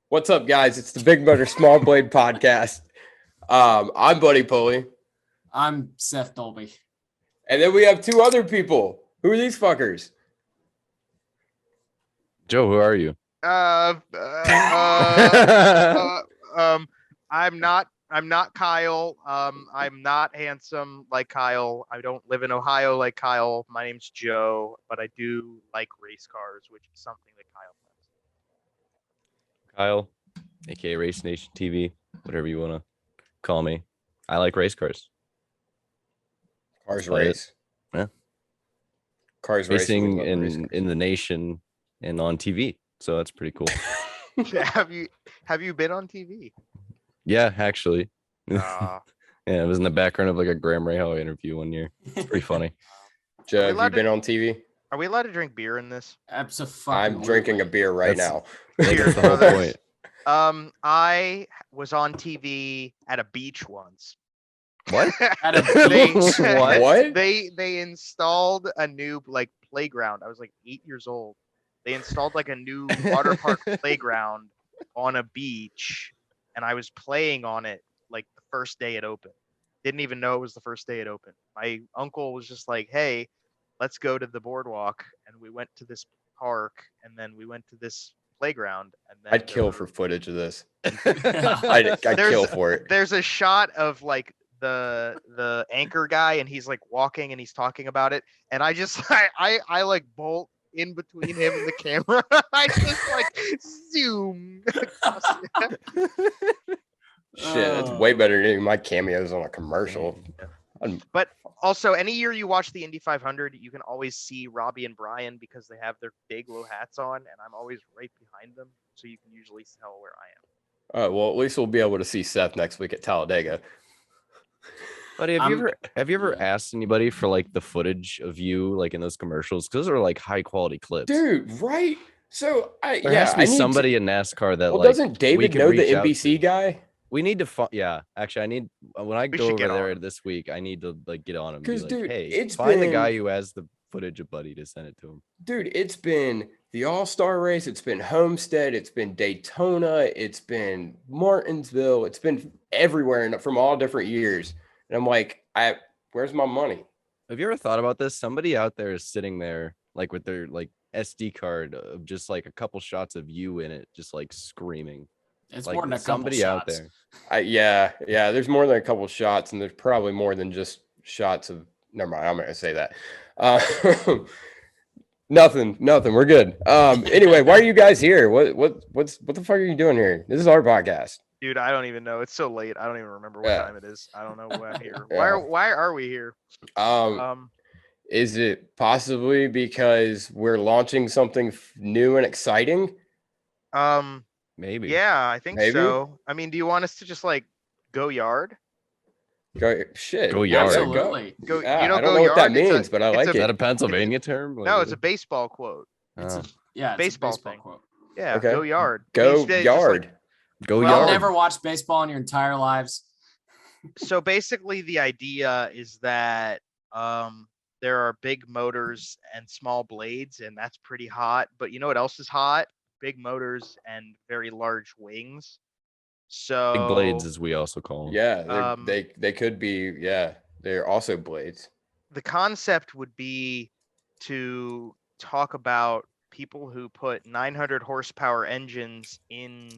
What's up, guys? It's the Big Moter Small Blade Podcast. I'm Buddy Pulley. I'm Seth Dolby. And then we have two other people. Who are these fuckers? Joe, who are you? I'm not Kyle. I'm not handsome like Kyle. I don't live in Ohio like Kyle. My name's Joe, but I do like race cars, which is something that Kyle does. Kyle, aka Race Nation TV, whatever you want to call me. I like race cars. Cars race. Yeah. Cars racing racing in the nation and on TV. So that's pretty cool. Have you been on TV? Yeah, actually. Uh, Yeah, it was in the background of like a Graham Rahal interview one year. It's pretty funny. Joe, have you been on TV? Are we allowed to drink beer in this? Absolutely. I'm drinking a beer right now. That's the whole point. I was on TV at a beach once. What? At a beach? What? They installed a new playground. I was like 8 years old. They installed like a new water park playground on a beach, and I was playing on it like the first day it opened. Didn't even know it was the first day it opened. My uncle was just like, "Hey, let's go to the boardwalk," and we went to this park, and then we went to this playground. And then I'd kill for footage of this. I'd kill for it. There's a shot of like the anchor guy, and he's like walking and he's talking about it, and I just I like bolt in between him and the camera. I just like zoom. Shit, that's way better than my cameos on a commercial. But also, any year you watch the Indy 500, you can always see Robbie and Brian because they have their big low hats on, and I'm always right behind them, so you can usually tell where I am. Well, at least we'll be able to see Seth next week at Talladega. Buddy, have you ever asked anybody for like the footage of you like in those commercials? Because those are like high quality clips. Dude, right? So There has to be somebody in NASCAR that Well, like doesn't David know the NBC guy? We need to yeah, actually I need when I go should over get there on. this week, I need to like get on him. Because, Like, dude, hey, it's find the been- guy who has the footage of Buddy to send it to him. Dude, it's been the All-Star race, it's been Homestead, it's been Daytona, it's been Martinsville, it's been everywhere and from all different years. And I'm like, where's my money? Have you ever thought about this? Somebody out there is sitting there like with their like SD card of just like a couple shots of you in it, just like screaming. It's Like more than a couple somebody out shots. there. Yeah, there's more than a couple shots, and there's probably more than just shots of. Never mind, I'm not gonna say that. Nothing. We're good. Anyway, why are you guys here? What the fuck are you doing here? This is our podcast. Dude, I don't even know. It's so late. I don't even remember what Yeah. time it is. I don't know why I'm here. Yeah. Why are we here? Is it possibly because we're launching something new and exciting? Maybe. Yeah, I think Maybe? so. I mean, do you want us to just like go yard? Go shit. Go yard. Absolutely. Go, Yeah, you know, I go don't know yard. what that It's a- means, but I it's like a- Is that a Pennsylvania term? Like, No, what it's a baseball quote. Oh. Yeah, it's Baseball a baseball thing. quote. Yeah, Okay. go yard. Go Means that it's just, like- yard. Go Well, yard. never watched baseball in your entire lives. So basically, the idea is that there are big motors and small blades, and that's pretty hot. But you know what else is hot? Big motors and very large wings. So Big blades, as we also call them. Yeah, they could be. Yeah, they're also blades. the concept would be to talk about people who put 900 horsepower engines in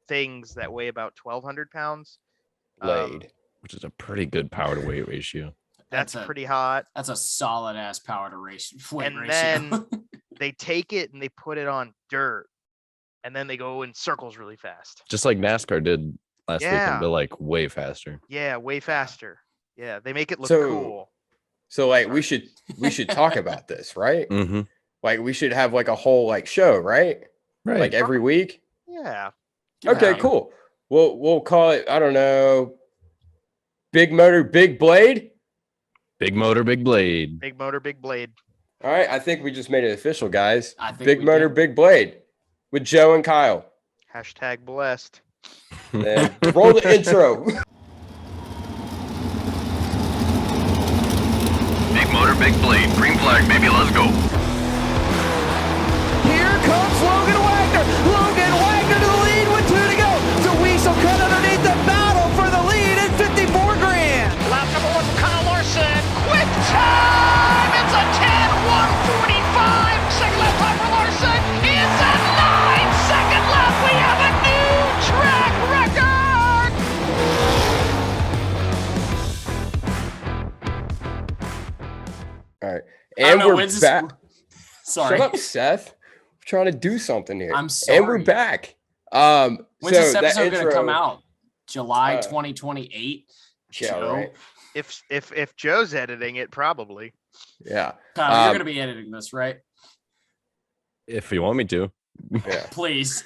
things that weigh about 1,200 pounds. Blade. Which is a pretty good power to weight ratio. That's a- pretty hot. That's a solid ass power to weight And ratio. then they take it and they put it on dirt, and then they go in circles really fast. Just like NASCAR did last Yeah. weekend, but like way faster. Yeah, way faster. Yeah, they make it look So- cool. So like we should talk about this, right? Mm-hmm. Like we should have like a whole like show, right? Right. Like every week. Yeah. Okay, cool. We'll call it, I don't know, Big Motor, Big Blade. Big motor, big blade. Big motor, big blade. All right, I think we just made it official, guys. I think Big we Motor, did. Big Blade with Joe and Kyle. Hashtag blessed. And roll the intro. Big motor, big blade. Green flag, baby, let's go. Here comes Logan Wagner. Logan Wagner to the lead with two to I don't And know, we're when's this- back. Sorry. Shut up, Seth. We're trying to do something here. I'm And we're sorry. back. When's So this that episode going to come intro- out? July uh, 2028? Yeah, Joe? right. If Joe's editing it, probably. Yeah. Kyle, you're going to be editing this, right? If you want me to. Yeah. Please.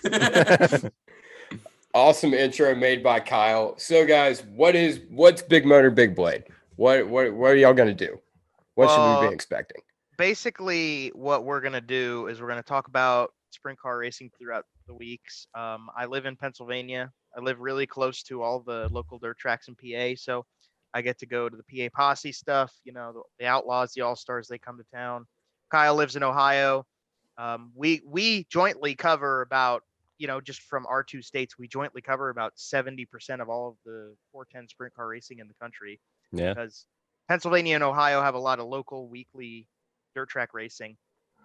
Awesome intro made by Kyle. So guys, what's Big Motor Big Blade? What are y'all gonna do? What should we Well, be expecting? Basically, what we're gonna do is we're gonna talk about sprint car racing throughout the weeks. I live in Pennsylvania. I live really close to all the local dirt tracks in PA, so I get to go to the PA Posse stuff. You know, the Outlaws, the All Stars, they come to town. Kyle lives in Ohio. We jointly cover about, just from our two states, we jointly cover about 70% of all of the 410 sprint car racing in the country. Yeah. Because Pennsylvania and Ohio have a lot of local weekly dirt track racing.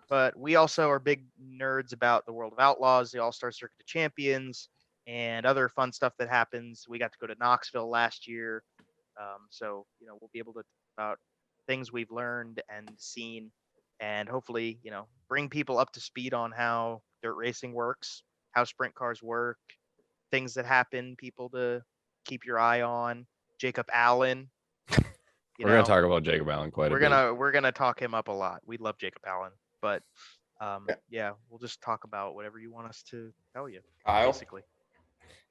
But we also are big nerds about the World of Outlaws, the All-Star Circuit of Champions, and other fun stuff that happens. We got to go to Knoxville last year. So, we'll be able to talk about things we've learned and seen, and hopefully, bring people up to speed on how dirt racing works, how sprint cars work, things that happen, people to keep your eye on. Jacob Allen. We're gonna talk about Jacob Allen quite a bit. We're gonna talk him up a lot. We love Jacob Allen, but yeah, we'll just talk about whatever you want us to tell you. Kyle? Basically.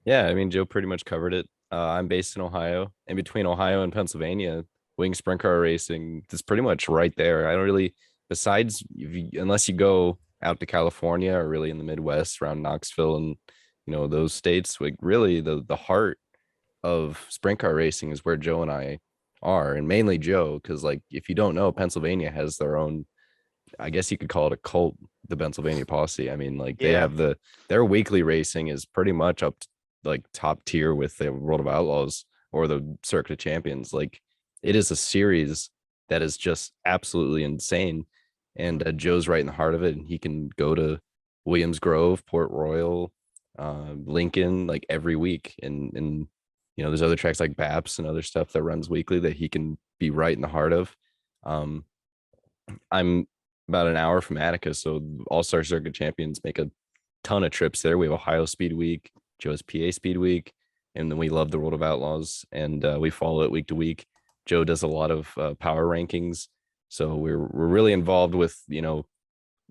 Yeah, I mean, Joe pretty much covered it. I'm based in Ohio, and between Ohio and Pennsylvania, wing sprint car racing is pretty much right there. I don't really, besides, unless you go out to California or really in the Midwest around Knoxville and those states, like really the heart of sprint car racing is where Joe and I are, and mainly Joe, because like if you don't know, Pennsylvania has their own, I guess you could call it a cult, the Pennsylvania Posse. I mean, like they Yeah. have their weekly racing is pretty much up to, like top tier with the World of Outlaws or the Circuit of Champions. Like it is a series that is just absolutely insane. And Joe's right in the heart of it, and he can go to Williams Grove, Port Royal, Lincoln, like every week. And there's other tracks like BAPS and other stuff that runs weekly that he can be right in the heart of. I'm about an hour from Attica, so All-Star Circuit Champions make a ton of trips there. We have Ohio Speed Week, Joe's PA Speed Week, and then we love the World of Outlaws, and we follow it week to week. Joe does a lot of power rankings, so we're really involved with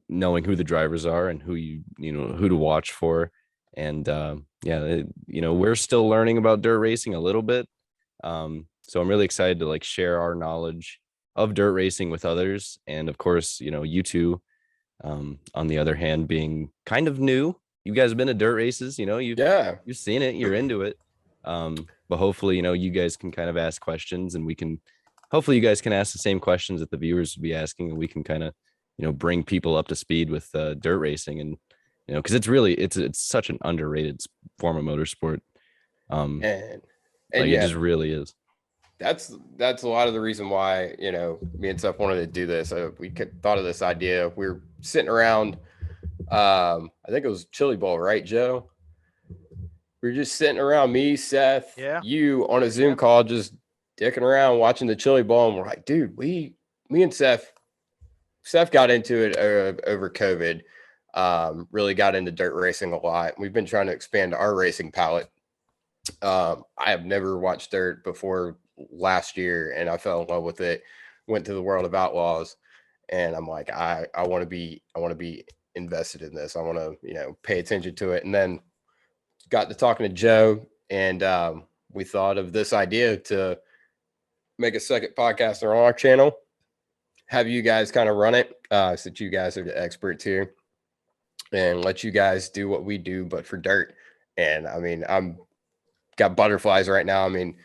knowing who the drivers are and who who to watch for. And we're still learning about dirt racing a little bit, so I'm really excited to like share our knowledge of dirt racing with others. And of course, you two, on the other hand, being kind of new, you guys have been to dirt races, Yeah. you've seen it, you're into it. But hopefully, you guys can kind of ask questions, and hopefully you guys can ask the same questions that the viewers would be asking, and we can kind of, bring people up to speed with dirt racing. And, because it's such an underrated form of motorsport. And Like yeah, it just really is. that's a lot of the reason why me and Seth wanted to do this. We thought of this idea. We were sitting around. I think it was Chili Bowl, right, Joe? We were just sitting around, me, Seth, Yeah. you on a Zoom call, just dicking around watching the Chili Bowl, and we're like, dude, me and Seth got into it over COVID. Really got into dirt racing a lot. We've been trying to expand our racing palette. I have never watched dirt before last year, and I fell in love with it. Went to the World of Outlaws, and I'm like, I want to be invested in this. I want to pay attention to it. And then got to talking to Joe, and we thought of this idea to make a second podcast on our channel, have you guys kind of run it, since you guys are the experts here, and let you guys do what we do, but for dirt. And I mean, I'm got butterflies right now. I mean,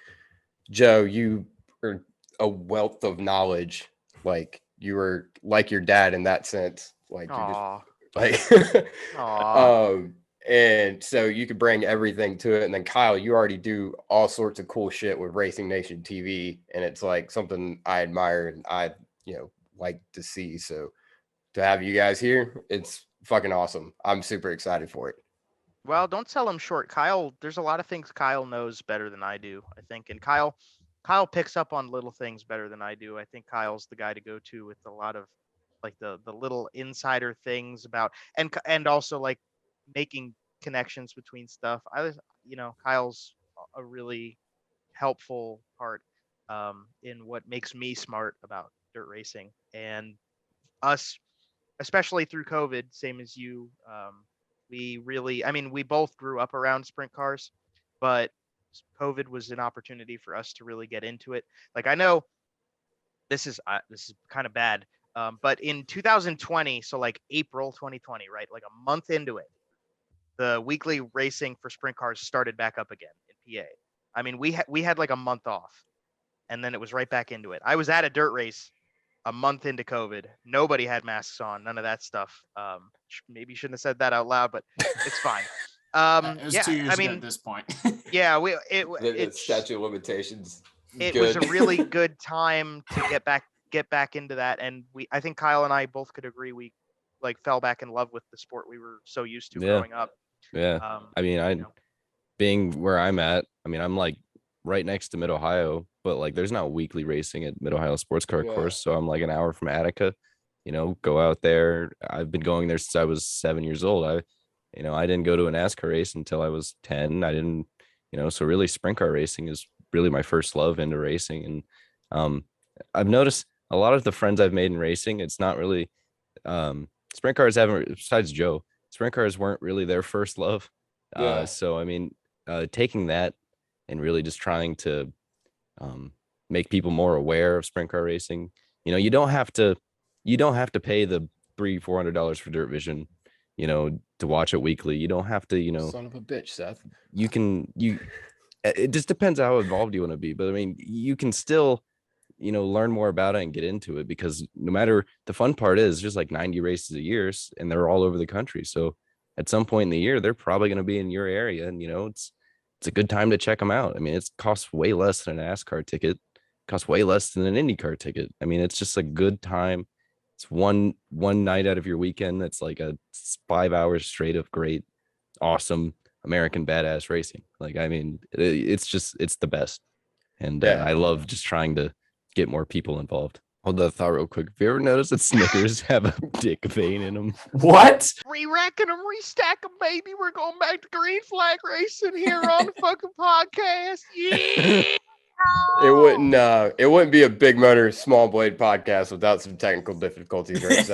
Joe, you are a wealth of knowledge. Like you were like your dad in that sense. Like Aw. you're just like, Aw. and so you could bring everything to it. And then Kyle, you already do all sorts of cool shit with Racing Nation TV, and it's like something I admire and I like to see. So to have you guys here, it's fucking awesome. I'm super excited for it. Well, don't sell him short. Kyle, there's a lot of things Kyle knows better than I do, I think. And Kyle picks up on little things better than I do. I think Kyle's the guy to go to with a lot of like the little insider things about, and also like making connections between stuff. Kyle's a really helpful part in what makes me smart about dirt racing, and us, especially through COVID, same as you. We both grew up around sprint cars, but COVID was an opportunity for us to really get into it. Like, I know this is kind of bad, but in 2020, so like April 2020, right, like a month into it, the weekly racing for sprint cars started back up again in PA. I mean, we had like a month off, and then it was right back into it. I was at a dirt race a month into COVID. Nobody had masks on, none of that stuff. Maybe shouldn't have said that out loud, but it's fine. It was 2 years ago at this point. Yeah, the statute of limitations. It Good. was a really good time to get back into that, and I think Kyle and I both could agree we like fell back in love with the sport we were so used to growing up. Yeah. I mean, being where I'm at, I mean, I'm like right next to Mid Ohio, but like there's not weekly racing at Mid Ohio Sports Car Course. So I'm like an hour from Attica, go out there. I've been going there since I was 7 years old. I didn't go to a NASCAR race until I was 10. I didn't, so really sprint car racing is really my first love into racing. And I've noticed a lot of the friends I've made in racing, it's not really sprint cars besides Joe, sprint cars weren't really their first love. So I mean, taking that and really just trying to make people more aware of sprint car racing. You don't have to pay the $300-400 for Dirt Vision, to watch it weekly. You don't have to, son of a bitch, Seth. It just depends how involved you want to be. But I mean, you can still, learn more about it and get into it, because no matter, the fun part is just like 90 races a year, and they're all over the country. So at some point in the year, they're probably going to be in your area, and it's a good time to check them out. I mean, it costs way less than a NASCAR ticket, costs way less than an IndyCar ticket. I mean, it's just a good time. It's one night out of your weekend. That's like 5 hours straight of great, awesome American badass racing. Like, I mean, it's the best. And I love just trying to get more people involved. Hold that thought real quick. Have you ever noticed that Snickers have a dick vein in them? What? Re-racking them, restack them, baby. We're going back to green flag racing here on the fucking podcast. Yeah. It wouldn't be a Big Motor Small Blade podcast without some technical difficulties, right?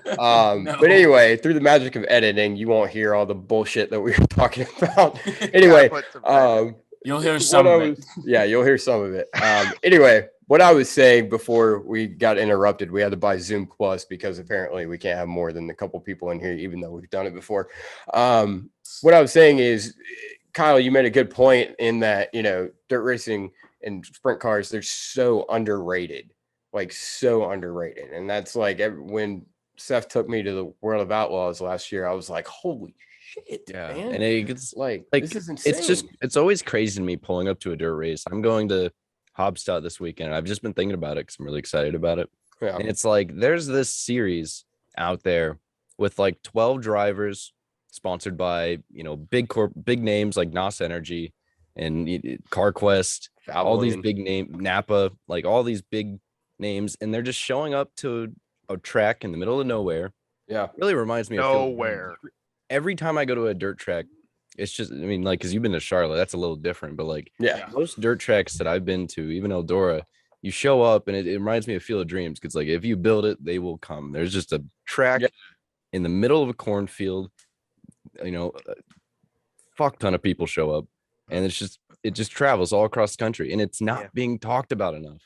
No. But anyway, through the magic of editing, you won't hear all the bullshit that we were talking about. Anyway, you'll hear some of it. Yeah, you'll hear some of it. Anyway, what I was saying before we got interrupted, we had to buy Zoom Plus because apparently we can't have more than a couple people in here, even though we've done it before. What I was saying is, Kyle, you made a good point in that, dirt racing and sprint cars, they're so underrated, and that's like when Seth took me to the World of Outlaws last year, I was like, holy shit, man. And it's like this is insane. It's always crazy to me pulling up to a dirt race. I'm going to Hobstadt this weekend. I've just been thinking about it because I'm really excited about it. And it's like there's this series out there with like 12 drivers sponsored by big names like NOS Energy and CarQuest, all these big name Napa, like all these big names, and they're just showing up to a track in the middle of nowhere. Yeah, it really reminds me of nowhere. Every time I go to a dirt track, it's just, I mean, like, because you've been to Charlotte, that's a little different, but like, most dirt tracks that I've been to, even Eldora, you show up and it reminds me of Field of Dreams, because like if you build it, they will come. There's just a track in the middle of a cornfield, a fuck ton of people show up, and it just travels all across the country, and it's not being talked about enough.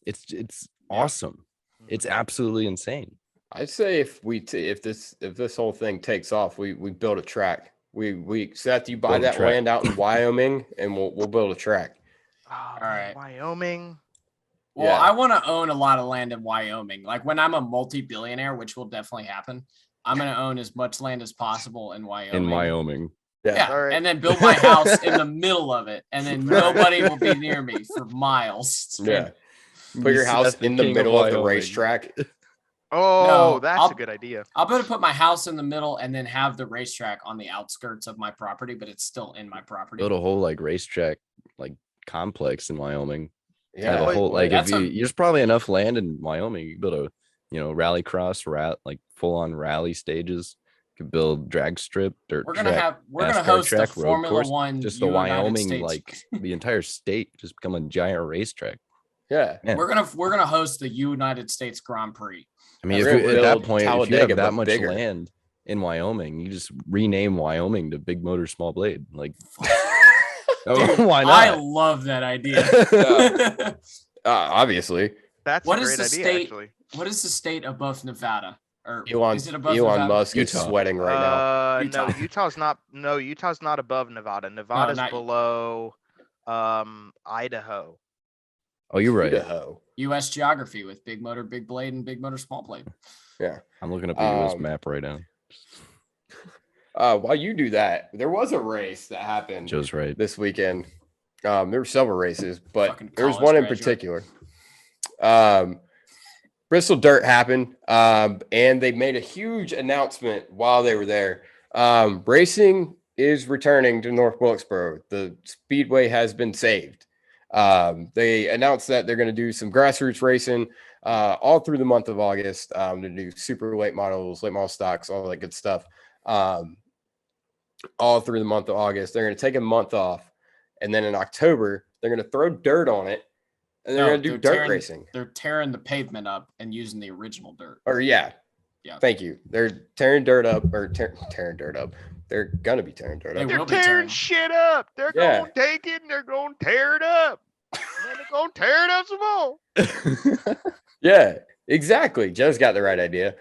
It's awesome. It's absolutely insane. I'd say if this whole thing takes off, we build a track. Seth, you buy that land out in Wyoming, and we'll build a track. All right, Wyoming. Well, I want to own a lot of land in Wyoming. Like when I'm a multi-billionaire, which will definitely happen, I'm going to own as much land as possible in Wyoming. Yeah. Right. And then build my house in the middle of it, and then nobody will be near me for miles. Yeah. Put your house in the middle of the racetrack. Oh, no, that's a good idea. I'll be able to put my house in the middle and then have the racetrack on the outskirts of my property, but it's still in my property. Build a whole like racetrack like complex in Wyoming. Yeah, have a whole like there's probably enough land in Wyoming. You build rallycross, like full on rally stages. Could build drag strip, dirt We're track. gonna NASCAR host the track, road Formula course, One. just the United Wyoming, States. like the entire state, just become a giant racetrack. Yeah, Man. We're gonna host the United States Grand Prix. I mean, at that point, if you have that much land in Wyoming, you just rename Wyoming to Big Motor Small Blade. Like, dude, why not? I love that idea. Obviously, that's a great idea. Actually, what is the state above Nevada? Or Elon Musk is sweating right now. No, Utah's not. No, Utah's not above Nevada. Nevada's below Idaho. Oh, you're right. Idaho. U.S. geography with Big Motor, Big Blade, and Big Motor, Small Blade. Yeah, I'm looking up the U.S. map right now. While you do that, there was a race that happened. Joe's right. This weekend. There were several races, but there was one in particular. Bristol Dirt happened, and they made a huge announcement while they were there. Racing is returning to North Wilkesboro. The Speedway has been saved. They announced that they're going to do some grassroots racing all through the month of August to do super late model stocks, all that good stuff. All through the month of August. They're going to take a month off, and then in October, they're going to throw dirt on it. And they're going to do dirt racing. They're tearing the pavement up and using the original dirt. Or yeah. Thank you. They're tearing dirt up tearing dirt up. They're going to be tearing dirt up. They're tearing shit up. They're going to take it and they're going to tear it up. And then they're going to tear it up some more. Yeah, exactly. Joe's got the right idea.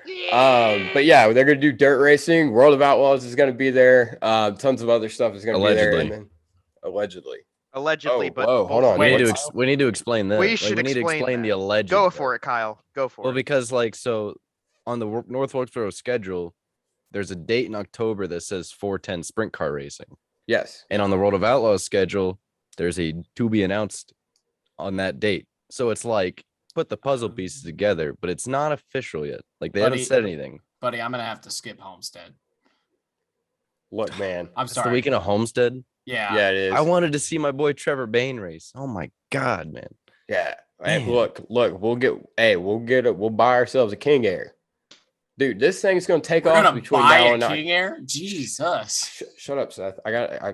But yeah, they're going to do dirt racing. World of Outlaws is going to be there. Tons of other stuff is going to be there. And then, allegedly, but hold on. We need to explain that. We need to explain the alleged. Go for it, Kyle. Go for it. Well, because on the North Wilkesboro schedule, there's a date in October that says 410 sprint car racing. Yes. And on the World of Outlaws schedule, there's a to be announced on that date. So it's like put the puzzle pieces together, but it's not official yet. Like they haven't said anything. Buddy, I'm gonna have to skip Homestead. Look, man. I'm sorry. It's the weekend of Homestead. Yeah, it is. I wanted to see my boy Trevor Bain race. Oh my god, man. Yeah. Hey, look, we'll buy ourselves a King Air. Dude, this thing's gonna take off between now and King Air. Jesus. Shut up, Seth. I got a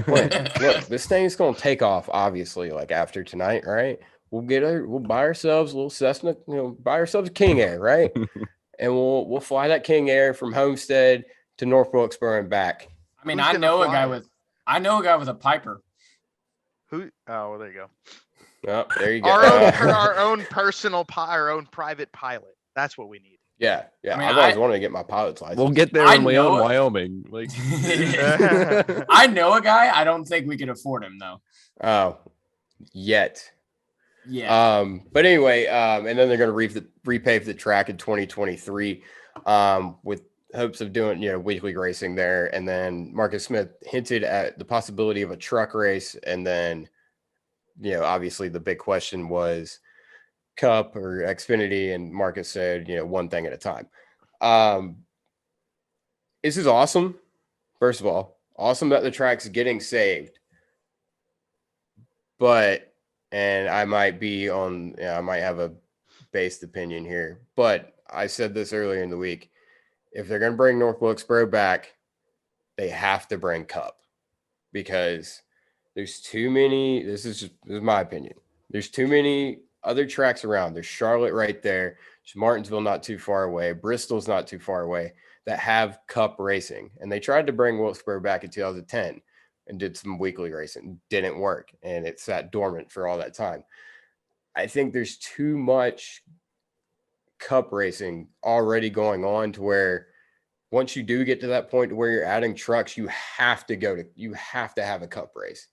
plan. Look, this thing's gonna take off, obviously, like after tonight, right? We'll buy ourselves a little Cessna, buy ourselves a King Air, right? And we'll fly that King Air from Homestead to North Wilkesboro and back. I mean, I know a guy with a Piper. Who? Oh, well, there you go. Oh, there you go. Our own private pilot. That's what we need. Yeah. I mean, I've always wanted to get my pilot's license. We'll get there when we own Wyoming. Like, I know a guy. I don't think we can afford him though. Oh, yet. Yeah. But anyway, and then they're going to repave the track in 2023, with hopes of doing weekly racing there. And then Marcus Smith hinted at the possibility of a truck race, and then obviously the big question was Cup or Xfinity, and Marcus said one thing at a time. This is awesome. First of all, awesome that the track's getting saved, and I might have a based opinion here, but I said this earlier in the week. If they're going to bring North Wilkesboro back, they have to bring Cup, because there's too many. This is my opinion. There's too many other tracks around. There's Charlotte right there. There's Martinsville not too far away. Bristol's not too far away that have Cup racing. And they tried to bring Wilkesboro back in 2010 and did some weekly racing. Didn't work. And it sat dormant for all that time. I think there's too much Cup racing already going on to where once you do get to that point to where you're adding trucks, you have to have a Cup race,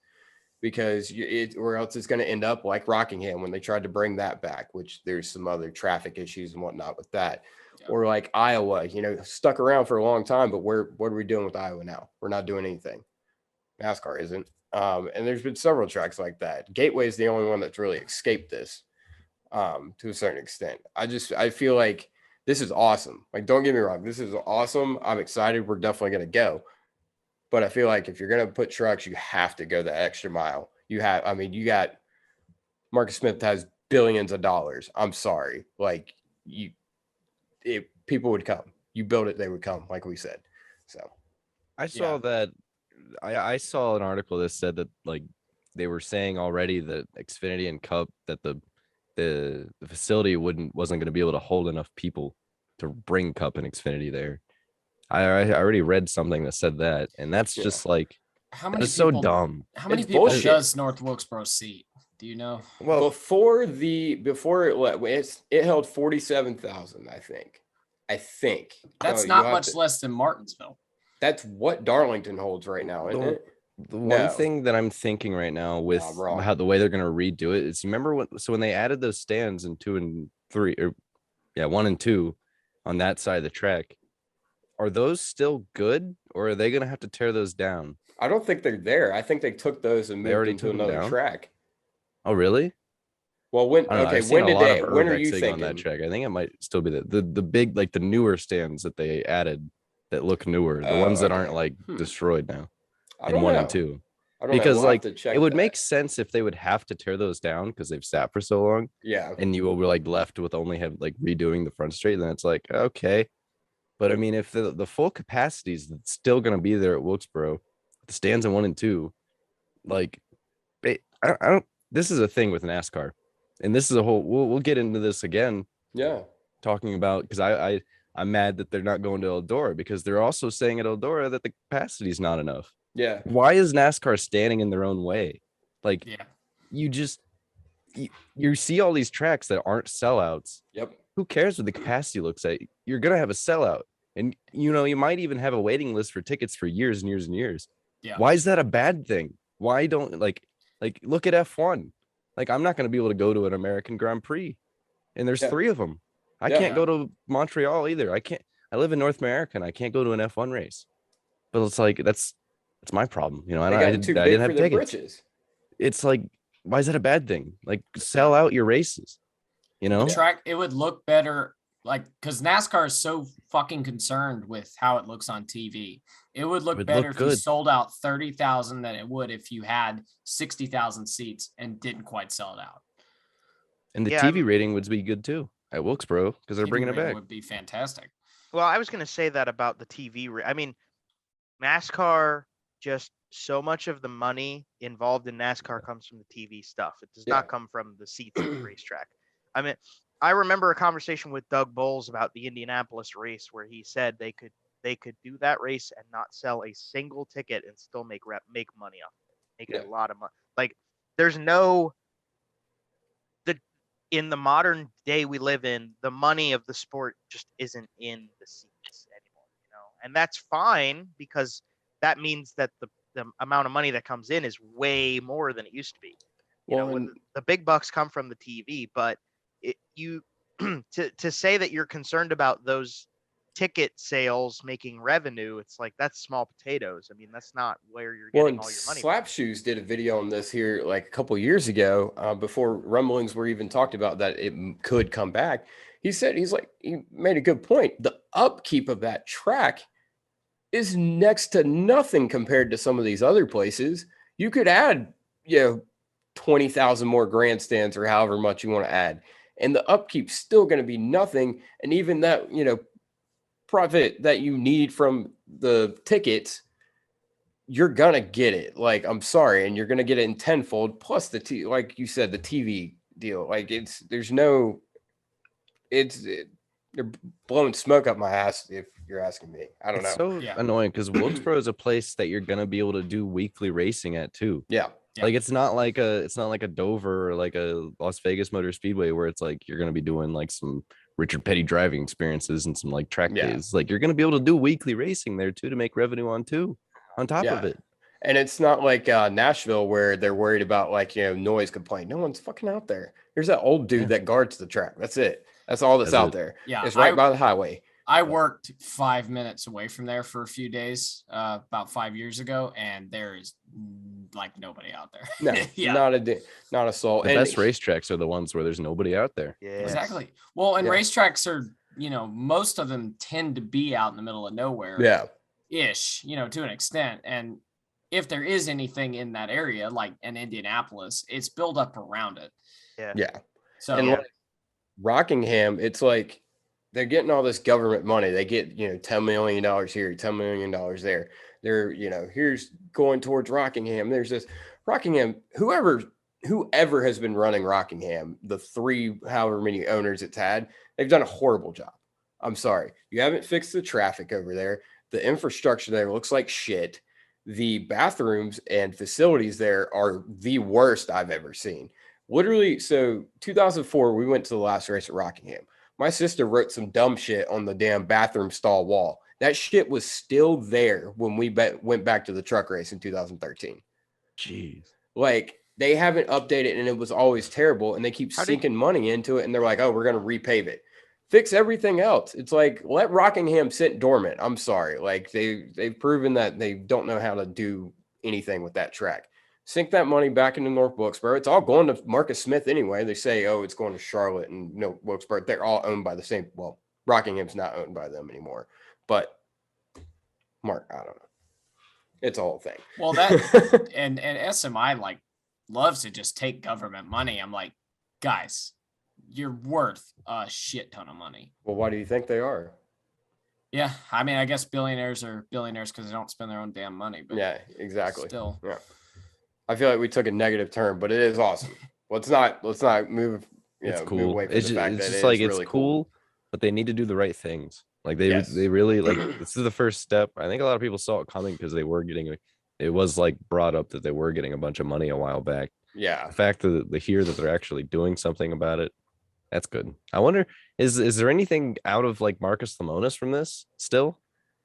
because or else it's going to end up like Rockingham when they tried to bring that back, which there's some other traffic issues and whatnot with that. Yeah. Or like Iowa, stuck around for a long time, but what are we doing with Iowa now? We're not doing anything. NASCAR isn't. And there's been several tracks like that. Gateway is the only one that's really escaped this to a certain extent. I feel like this is awesome. Like, don't get me wrong. This is awesome. I'm excited. We're definitely going to go. But I feel like if you're going to put trucks, you have to go the extra mile. You got Marcus Smith has billions of dollars. I'm sorry. Like, people would come. You build it, they would come, like we said. So I saw that. I saw an article that said that like they were saying already that Xfinity and Cup that the facility wasn't going to be able to hold enough people to bring Cup and Xfinity there. I already read something that said that, and that's just like how many people, so dumb. How many people does North Wilkesboro seat? Do you know? Well, before it held 47,000, I think. That's not much less than Martinsville. That's what Darlington holds right now, isn't it? The one thing that I'm thinking right now with how the way they're going to redo it is, you remember when they added those stands in 2 and 3, or 1 and 2 on that side of the track, are those still good, or are they going to have to tear those down? I don't think they're there. I think they took those and moved into another track. Oh, really? Well, when are you thinking on that track? I think it might still be the big, like the newer stands that they added that look newer, the ones that aren't like destroyed now in 1 and 2. Because like it would make sense if they would have to tear those down because they've sat for so long. Yeah. And you were like left with only have like redoing the front straight, then it's like, okay. But I mean, if the full capacity is still going to be there at Wilkesboro, the stands in 1 and 2, like I don't. This is a thing with NASCAR, and this is a whole. We'll get into this again. Yeah, talking about because I'm mad that they're not going to Eldora because they're also saying at Eldora that the capacity is not enough. Yeah. Why is NASCAR standing in their own way? Like, you see all these tracks that aren't sellouts. Yep. Who cares what the capacity looks like? You're gonna have a sellout, and you might even have a waiting list for tickets for years and years and years. Yeah. Why is that a bad thing? Why don't like look at F1? Like, I'm not going to be able to go to an American Grand Prix, and there's 3 of them. I can't go to Montreal either. I live in North America and I can't go to an F1 race. But it's like that's my problem. I didn't have tickets. It's like, why is that a bad thing? Like, sell out your races. The track, it would look better. Like, because NASCAR is so fucking concerned with how it looks on TV. It would look better if you sold out 30,000 than it would if you had 60,000 seats and didn't quite sell it out. And the TV rating would be good too at Wilkesboro because they're bringing it back. Would be fantastic. Well, I was going to say that about the TV. I mean, NASCAR, just so much of the money involved in NASCAR comes from the TV stuff. It does not come from the seats of the racetrack. I mean, I remember a conversation with Doug Bowles about the Indianapolis race where he said they could do that race and not sell a single ticket and still make money off it. Make a lot of money. Like, there's no in the modern day we live in, the money of the sport just isn't in the seats anymore, and that's fine because that means that the amount of money that comes in is way more than it used to be. When the big bucks come from the TV, but to say that you're concerned about those ticket sales making revenue, it's like that's small potatoes. I mean, that's not where you're getting all your money. Slap Shoes did a video on this here like a couple years ago, before rumblings were even talked about that it could come back. He made a good point. The upkeep of that track is next to nothing compared to some of these other places. You could add 20,000 more grandstands or however much you want to add, and the upkeep's still going to be nothing. And even that, profit that you need from the tickets, you're going to get it. Like, I'm sorry. And you're going to get it in tenfold plus like you said, the TV deal. Like, they're blowing smoke up my ass if you're asking me. I don't know. So annoying because Wilkesboro is a place that you're going to be able to do weekly racing at too. Yeah. Like, it's not like a Dover or like a Las Vegas Motor Speedway where it's like you're going to be doing like some Richard Petty driving experiences and some like track days. Like, you're going to be able to do weekly racing there too to make revenue on top of it. And it's not like Nashville where they're worried about like, noise complaint. No one's fucking out there. There's that old dude that guards the track. That's it. That's all that's out there. Yeah. It's right by the highway. I worked 5 minutes away from there for a few days about 5 years ago, and there is like nobody out there. No, not a soul. The best racetracks are the ones where there's nobody out there. Yeah, exactly. Well, and racetracks are, most of them tend to be out in the middle of nowhere. Yeah. Ish, to an extent. And if there is anything in that area, like in Indianapolis, it's built up around it. Yeah. Yeah. So Rockingham, it's like they're getting all this government money. They get, $10 million here, $10 million there. They're, here's going towards Rockingham. There's this Rockingham, whoever has been running Rockingham, the however many owners it's had, they've done a horrible job. I'm sorry. You haven't fixed the traffic over there. The infrastructure there looks like shit. The bathrooms and facilities there are the worst I've ever seen. Literally, so 2004, we went to the last race at Rockingham. My sister wrote some dumb shit on the damn bathroom stall wall. That shit was still there when we went back to the truck race in 2013. Jeez. Like, they haven't updated, and it was always terrible, and they keep sinking money into it, and they're like, oh, we're going to repave it. Fix everything else. It's like, let Rockingham sit dormant. I'm sorry. Like, they've proven that they don't know how to do anything with that track. Sink that money back into North Wilkesboro. It's all going to Marcus Smith anyway. They say, oh, it's going to Charlotte and Wilkesboro. They're all owned by the same. Well, Rockingham's not owned by them anymore. But Mark, I don't know. It's a whole thing. Well, that and SMI like loves to just take government money. I'm like, guys, you're worth a shit ton of money. Well, why do you think they are? Yeah, I mean, I guess billionaires are billionaires because they don't spend their own damn money. But yeah, exactly. Still, yeah. I feel like we took a negative turn, but it is awesome. Let's not move. It's cool. Move away from It's the fact just that like it's it's really cool, but they need to do the right things. Like they really like this is the first step. I think a lot of people saw it coming because they were getting it was like brought up that they were getting a bunch of money a while back. Yeah. The fact that they hear that they're actually doing something about it, that's good. I wonder, is there anything out of like Marcus Lemonis from this still?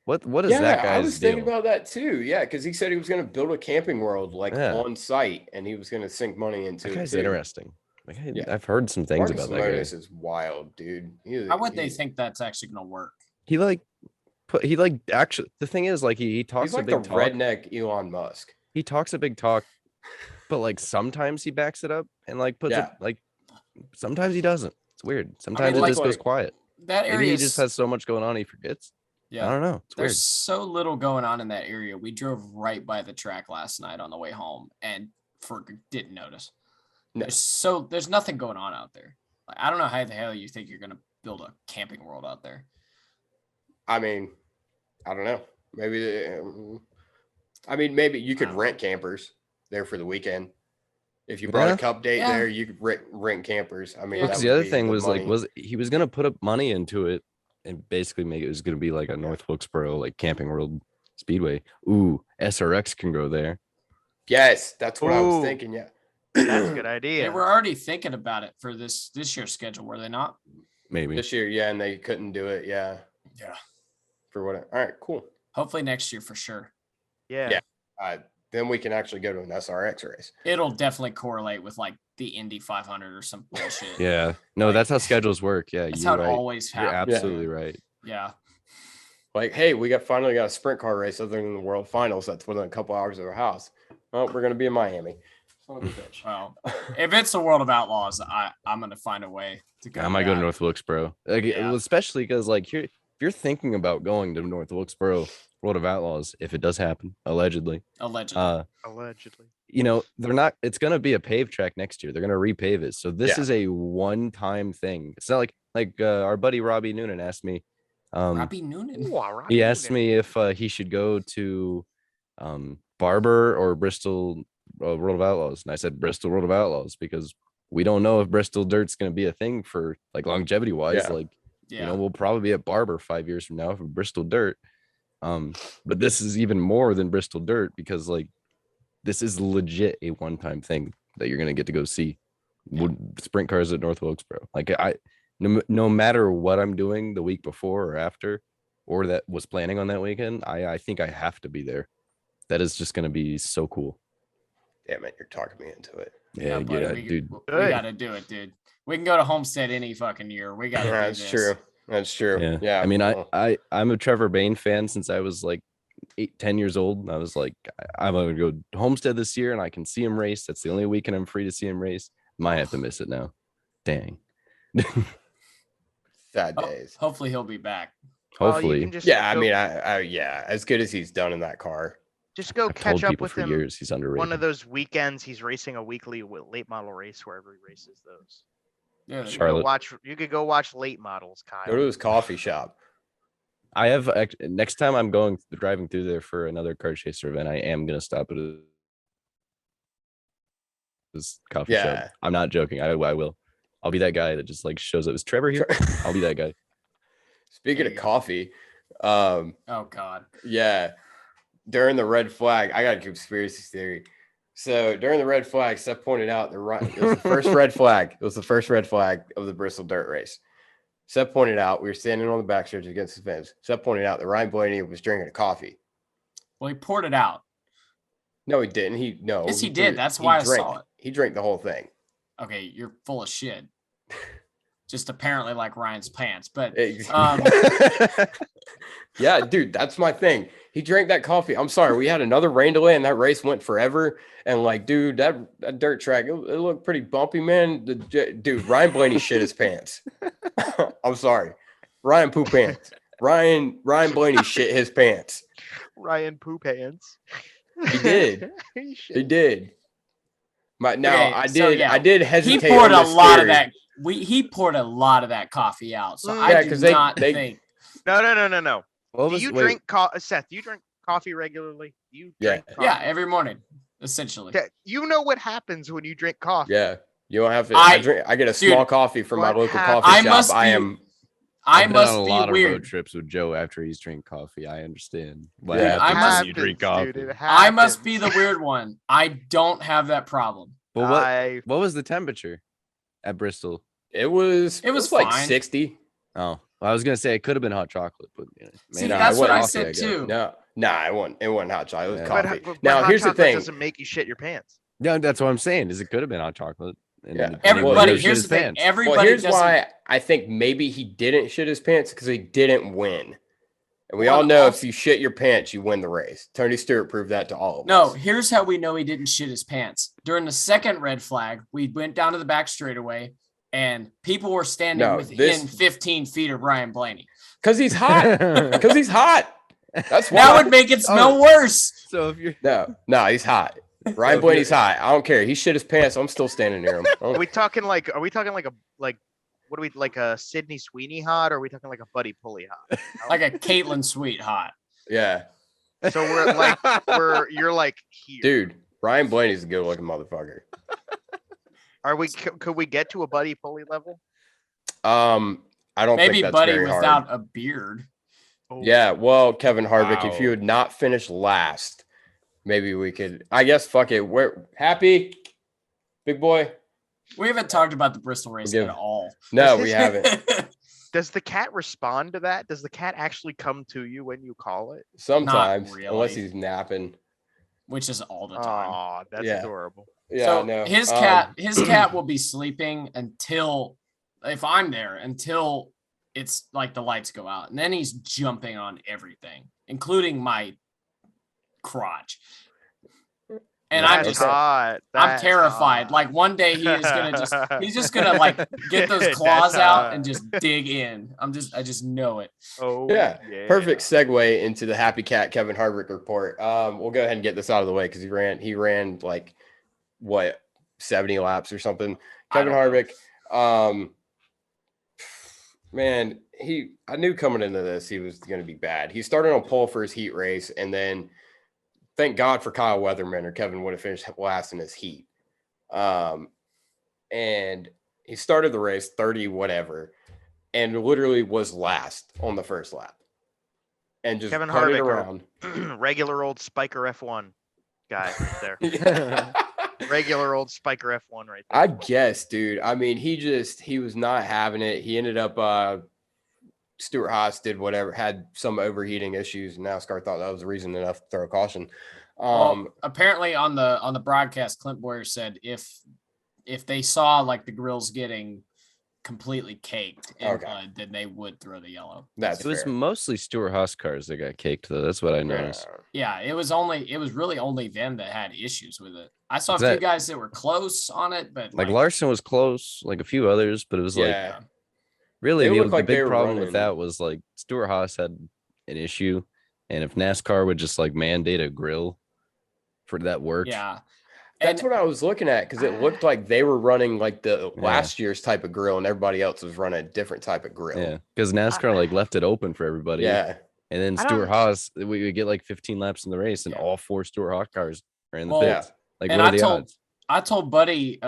What is that guy's I was thinking deal? about that too. Yeah, because he said he was going to build a camping world on site, and he was going to sink money into that it. Guy's too. interesting. Like, I've heard some things Marcus about that guy. Lemonis is wild, dude. How would they think that's actually going to work? He actually the thing is like he talks He's like a big the talk. redneck Elon Musk. He talks a big talk, but like sometimes he backs it up and like puts it like sometimes he doesn't. It's weird. Sometimes it just goes quiet. That area Maybe he just has so much going on he forgets. Yeah, I don't know. It's There's weird. so little going on in that area. We drove right by the track last night on the way home and didn't notice. No. There's nothing going on out there. Like, I don't know how the hell you think you're gonna build a camping world out there. I mean, I don't know. Maybe you could rent campers there for the weekend. If you brought a cup date there, you could rent campers. I mean, because the other thing was he was gonna put up money into it and basically make it was gonna be like a North Wilkesboro like camping world speedway. Ooh, SRX can go there. Yes, that's what I was thinking. Yeah, that's a good idea. They were already thinking about it for this year's schedule, were they not? Maybe this year, yeah, and they couldn't do it. Yeah. For what? All right, cool. Hopefully next year for sure. Yeah. Then we can actually go to an SRX race. It'll definitely correlate with like the Indy 500 or some bullshit. Yeah. No, that's how schedules work. Yeah. That's how it always happens. You're absolutely right. Yeah. Like, hey, we finally got a sprint car race other than the World Finals. That's within a couple hours of our house. Well, we're going to be in Miami. Well, if it's the World of Outlaws, I'm going to find a way to go. I might go to North Wilkesboro. Like, especially because like if you're thinking about going to North Wilkesboro World of Outlaws, if it does happen, allegedly, you know, they're not, it's going to be a paved track next year. They're going to repave it. So this is a one-time thing. It's not like our buddy Robbie Noonan asked me. Robbie Noonan. He asked me if he should go to Barber or Bristol World of Outlaws. And I said Bristol World of Outlaws because we don't know if Bristol Dirt's going to be a thing for like longevity wise. You know, we'll probably be at Barber 5 years from now for Bristol Dirt. But this is even more than Bristol Dirt because like this is legit a one-time thing that you're gonna get to go see. Sprint cars at North Wilkesboro. Like no matter what I'm doing the week before or after, or that was planning on that weekend, I think I have to be there. That is just gonna be so cool. Damn it, you're talking me into it. Yeah, dude. We gotta do it, dude. We can go to Homestead any fucking year. We gotta. That's true. That's true. Yeah. I mean, I'm a Trevor Bayne fan since I was like 10 years old. I was like, I'm gonna go to Homestead this year and I can see him race. That's the only weekend I'm free to see him race. Might have to miss it now. Dang. Sad days. Hopefully he'll be back. Hopefully. I mean, as good as he's done in that car. Just go catch up with him. Years, he's underrated. One of those weekends, he's racing a weekly late model race wherever he races those. Yeah, Charlotte. You could go watch late models, Kyle. Go to his coffee shop. I have next time I'm driving through there for another car chaser event. I am gonna stop at this coffee shop. I'm not joking. I will. I'll be that guy that just like shows up. Is Trevor here? I'll be that guy. Speaking of coffee, oh God. Yeah. During the red flag, I got a conspiracy theory. So during the red flag, Seth pointed out it was the first red flag. It was the first red flag of the Bristol dirt race. Seth pointed out we were standing on the backstretch against the fence. Seth pointed out that Ryan Blaney was drinking a coffee. Well, he poured it out. No, he didn't. Yes, he did. That's why I saw it. He drank the whole thing. Okay, you're full of shit. Just apparently like Ryan's pants, but yeah, dude, that's my thing. He drank that coffee. I'm sorry, we had another rain delay and that race went forever. And like, dude, that dirt track, it looked pretty bumpy, man. Dude, Ryan Blaney shit his pants. I'm sorry, Ryan poo pants. Ryan Blaney shit his pants. Ryan poo pants. He did. He did. I did hesitate. He poured a lot of that. He poured a lot of that coffee out. So I do not think. No. Do you drink Seth? Do you drink coffee regularly? You drink coffee? Yeah, every morning, essentially. You know what happens when you drink coffee? Yeah, you don't have to. I get a small coffee from my local coffee shop. I must be be a lot weird. Of road trips with Joe after he's drank coffee. I understand. What happens when you drink coffee. Dude, I must be the weird one. I don't have that problem. Well, what was the temperature at Bristol? It was like fine. 60. Oh, well, I was gonna say it could have been hot chocolate, but see, that's what I said too. No, it wasn't hot chocolate. It was coffee. But now here's the thing: doesn't make you shit your pants. Yeah, that's what I'm saying. Is it could have been hot chocolate? Yeah. Everybody, here's the thing. Everybody. Here's why I think maybe he didn't shit his pants because he didn't win. And we all know if you shit your pants, you win the race. Tony Stewart proved that to all of us. No, here's how we know he didn't shit his pants. During the second red flag, we went down to the back straightaway, and people were standing within 15 feet of Ryan Blaney. Because he's hot. Because he's hot. That's why. That would make it smell worse. So if you're no, he's hot. Ryan Blaney's hot. I don't care. He shit his pants. I'm still standing near him. Are we talking like what are we like a Sydney Sweeney hot, or are we talking like a Buddy Pulley hot? Like a Caitlin Sweet hot. Yeah. So you're like here. Dude, Ryan Blaney's a good looking motherfucker. Could we get to a Buddy Pulley level? I don't maybe think that's Buddy very without hard. a beard. Oh. Yeah, well, Kevin Harvick, if you had not finished last, maybe we could. I guess fuck it. We're happy, big boy. We haven't talked about the Bristol race at all. No, we haven't. Does the cat respond to that? Does the cat actually come to you when you call it? Sometimes, really. unless he's napping. Which is all the time. Oh, that's adorable. Yeah, so no. his cat will be sleeping until, if I'm there, until it's like the lights go out. And then he's jumping on everything, including my crotch. And I'm terrified. Like one day he's just gonna like get those claws out and just dig in. I just know it. Oh yeah. Perfect segue into the Happy Cat Kevin Harvick report. We'll go ahead and get this out of the way because he ran like 70 laps or something. Kevin Harvick, man, I knew coming into this he was gonna be bad. He started on pole for his heat race, and then thank God for Kyle Weatherman, or Kevin would have finished last in his heat. And he started the race 30 whatever, and literally was last on the first lap. And just Kevin Harvick around. Regular old Spiker F1 guy right there. Regular old Spiker F1 right there. I guess, dude. I mean, he was not having it. He ended up Stuart Haas did whatever, had some overheating issues, and NASCAR thought that was reason enough to throw a caution. Apparently on the broadcast, Clint Boyer said if they saw like the grills getting completely caked in blood, then they would throw the yellow. It was mostly Stuart Haas cars that got caked, though. That's what I noticed. Yeah, it was really only them that had issues with it. I saw a few guys that were close on it, but like Larson was close, like a few others, but it was like really the big problem with that was like Stuart Haas had an issue, and if NASCAR would just like mandate a grill for that work. Yeah. That's what I was looking at because it looked like they were running like the last year's type of grill and everybody else was running a different type of grill. Yeah, because NASCAR like left it open for everybody. Yeah. And then Stuart Haas, we would get like 15 laps in the race, and all 4 Stuart Haas cars are in the pits. Like, what are the odds? I told Buddy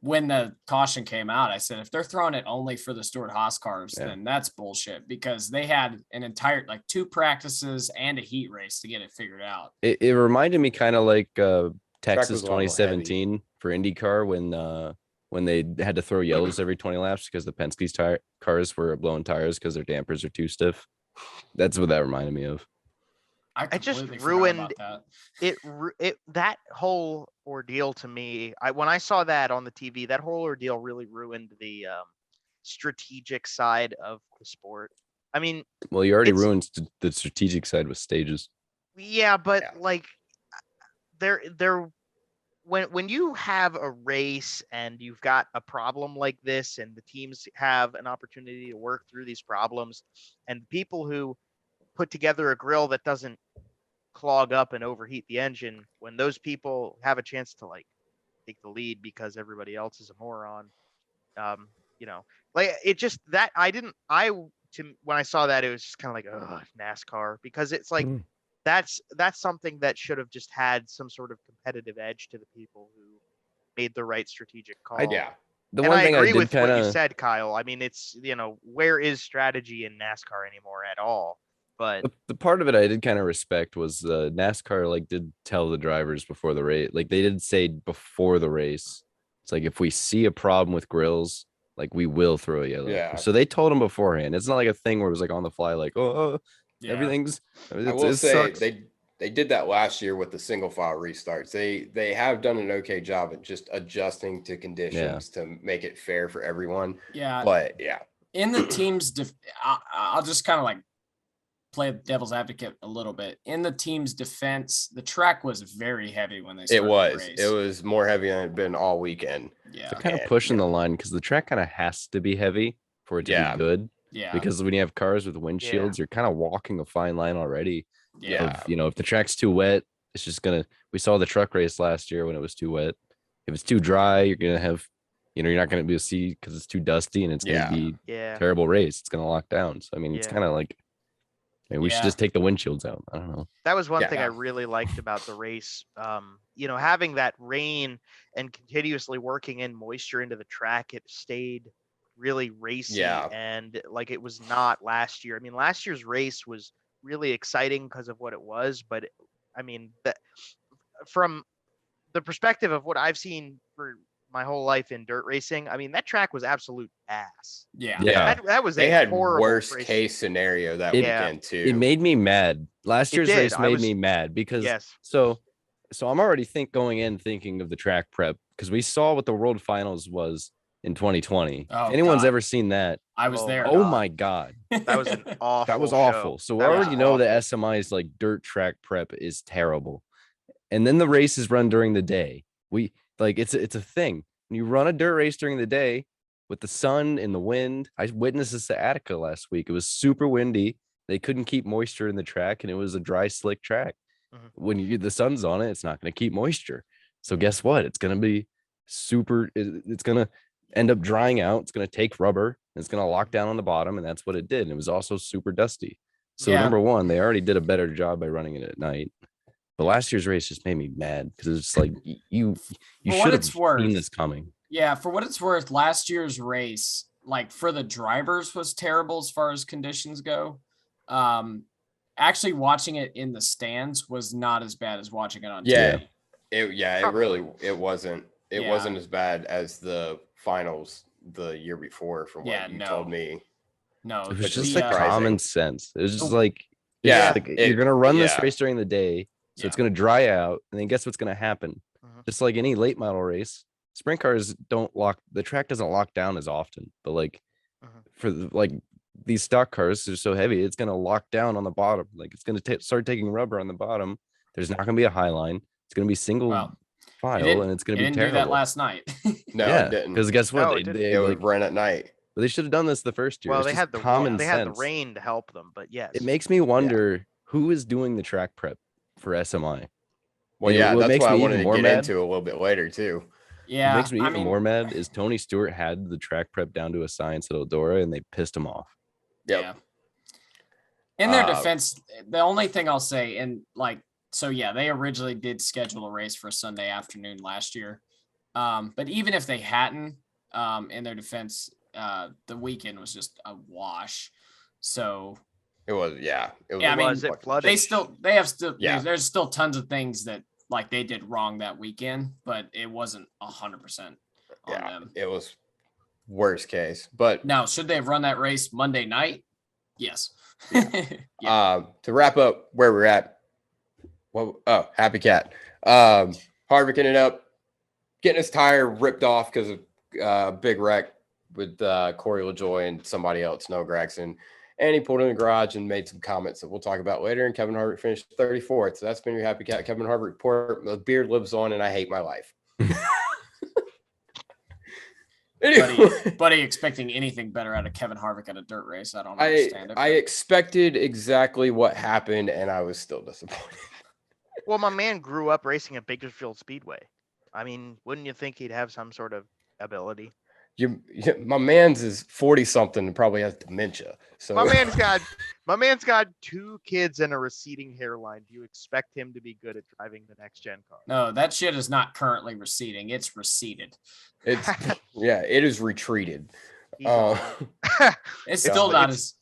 when the caution came out, I said, if they're throwing it only for the Stuart Haas cars, then that's bullshit, because they had an entire 2 practices and a heat race to get it figured out. It reminded me kind of like Texas 2017 for IndyCar when they had to throw yellows every 20 laps because the Penske's cars were blowing tires because their dampers are too stiff. That's what that reminded me of. I just ruined it. That whole ordeal to me. When I saw that on the TV, that whole ordeal really ruined the strategic side of the sport. I mean, well, you already ruined the strategic side with stages. Yeah, but like, when you have a race and you've got a problem like this, and the teams have an opportunity to work through these problems, and people who put together a grill that doesn't clog up and overheat the engine, when those people have a chance to like take the lead because everybody else is a moron, like it just that when I saw that, it was just kind of like, oh, NASCAR, because it's like that's something that should have just had some sort of competitive edge to the people who made the right strategic call. The one thing I agree with what you said, Kyle. I mean, it's, where is strategy in NASCAR anymore at all? But the part of it I did kind of respect was NASCAR like did tell the drivers before the race, like they did say before the race, it's like, if we see a problem with grills, like we will throw a yellow. Yeah. So they told them beforehand. It's not like a thing where it was like on the fly, like, everything's. I will say they did that last year with the single file restarts. They have done an okay job at just adjusting to conditions to make it fair for everyone. Yeah. But in the team's, I'll just kind of like play devil's advocate a little bit. In the team's defense, the track was very heavy when they started the race. It was more heavy than it had been all weekend. Yeah. They're kind of pushing the line because the track kind of has to be heavy for it to be good. Yeah. Because when you have cars with windshields, you're kind of walking a fine line already. Yeah. If the track's too wet, it's just we saw the truck race last year when it was too wet. If it's too dry, you're going to have, you're not going to be able to see because it's too dusty, and it's going to be a terrible race. It's going to lock down. So, I mean, it's kind of like, we should just take the windshields out. I don't know. That was one thing I really liked about the race. Having that rain and continuously working in moisture into the track, it stayed really racy. And like, it was not last year. I mean, last year's race was really exciting because of what it was. But I mean, from the perspective of what I've seen for my whole life in dirt racing, I mean, that track was absolute ass. That was they had worst case scenario that weekend too. It made me mad. Last year's race made me mad because so I'm already going in thinking of the track prep, because we saw what the World Finals was in 2020. If anyone's ever seen that, I was there. Oh my God. That was an awful That was awful. So we already know that SMI's like dirt track prep is terrible. And then the race is run during the day. It's a thing. When you run a dirt race during the day with the sun and the wind, I witnessed this at Attica last week. It was super windy. They couldn't keep moisture in the track, and it was a dry, slick track. When the sun's on it, it's not going to keep moisture. So guess what? It's going to be it's going to end up drying out. It's going to take rubber, and it's going to lock down on the bottom. And that's what it did. And it was also super dusty. So number one, they already did a better job by running it at night. But last year's race just made me mad because it's like you should have seen this coming. Yeah, for what it's worth, last year's race, like for the drivers, was terrible as far as conditions go. Actually watching it in the stands was not as bad as watching it on TV. It wasn't as bad as the finals the year before, from what you told me. No, it was just like common sense. It was just like, you're gonna run this race during the day. So it's going to dry out, and then guess what's going to happen? Just like any late model race, sprint cars the track doesn't lock down as often, but for these stock cars are so heavy, it's going to lock down on the bottom. Like, it's going to start taking rubber on the bottom. There's not going to be a high line. It's going to be single file, and it's going to be terrible. Didn't do that last night. No, it didn't. Because guess what? They would ran at night. But they should have done this the first year. Well, they had the rain to help them, but yes. It makes me wonder who is doing the track prep for SMI. Well, And yeah, what that's makes what I me wanted even to more get mad- into a little bit later too. Yeah. What makes me I even mean, more mad is Tony Stewart had the track prep down to a science at Eldora, and they pissed him off. Yep. Yeah. In their defense, the only thing I'll say, and like, so yeah, they originally did schedule a race for Sunday afternoon last year. But even if they hadn't, in their defense, the weekend was just a wash. So It was, yeah. It was, yeah, I mean, it flooded. there's still tons of things that like they did wrong that weekend, but it wasn't 100% on them. It was worst case. But now, should they have run that race Monday night? Yes. To wrap up where we're at, Happy Cat. Harvick ended up getting his tire ripped off because of big wreck with Corey LaJoy and somebody else, Noah Gragson. And he pulled in the garage and made some comments that we'll talk about later. And Kevin Harvick finished 34th. So that's been your Happy Cat. Kevin Harvick report. The beard lives on, and I hate my life. Anyway. Buddy expecting anything better out of Kevin Harvick at a dirt race. I don't understand it. I expected exactly what happened, and I was still disappointed. Well, my man grew up racing at Bakersfield Speedway. I mean, wouldn't you think he'd have some sort of ability? My man's is 40-something and probably has dementia. So my man's got 2 kids and a receding hairline. Do you expect him to be good at driving the next gen car? No, that shit is not currently receding. It's receded. It is retreated. It's still not as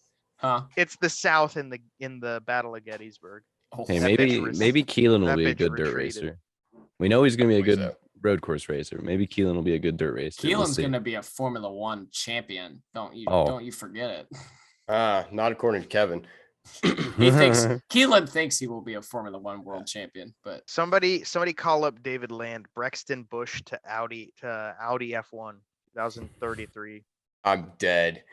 It's the South in the Battle of Gettysburg. Hey, maybe Keelan will be a good dirt racer. We know he's gonna be a good road course racer. Maybe Keelan will be a good dirt racer. Keelan's gonna be a Formula One champion. Don't you forget it. Not according to Kevin. Keelan thinks he will be a Formula One world champion, but somebody call up David Land, Brexton Busch to Audi F1 2033. I'm dead.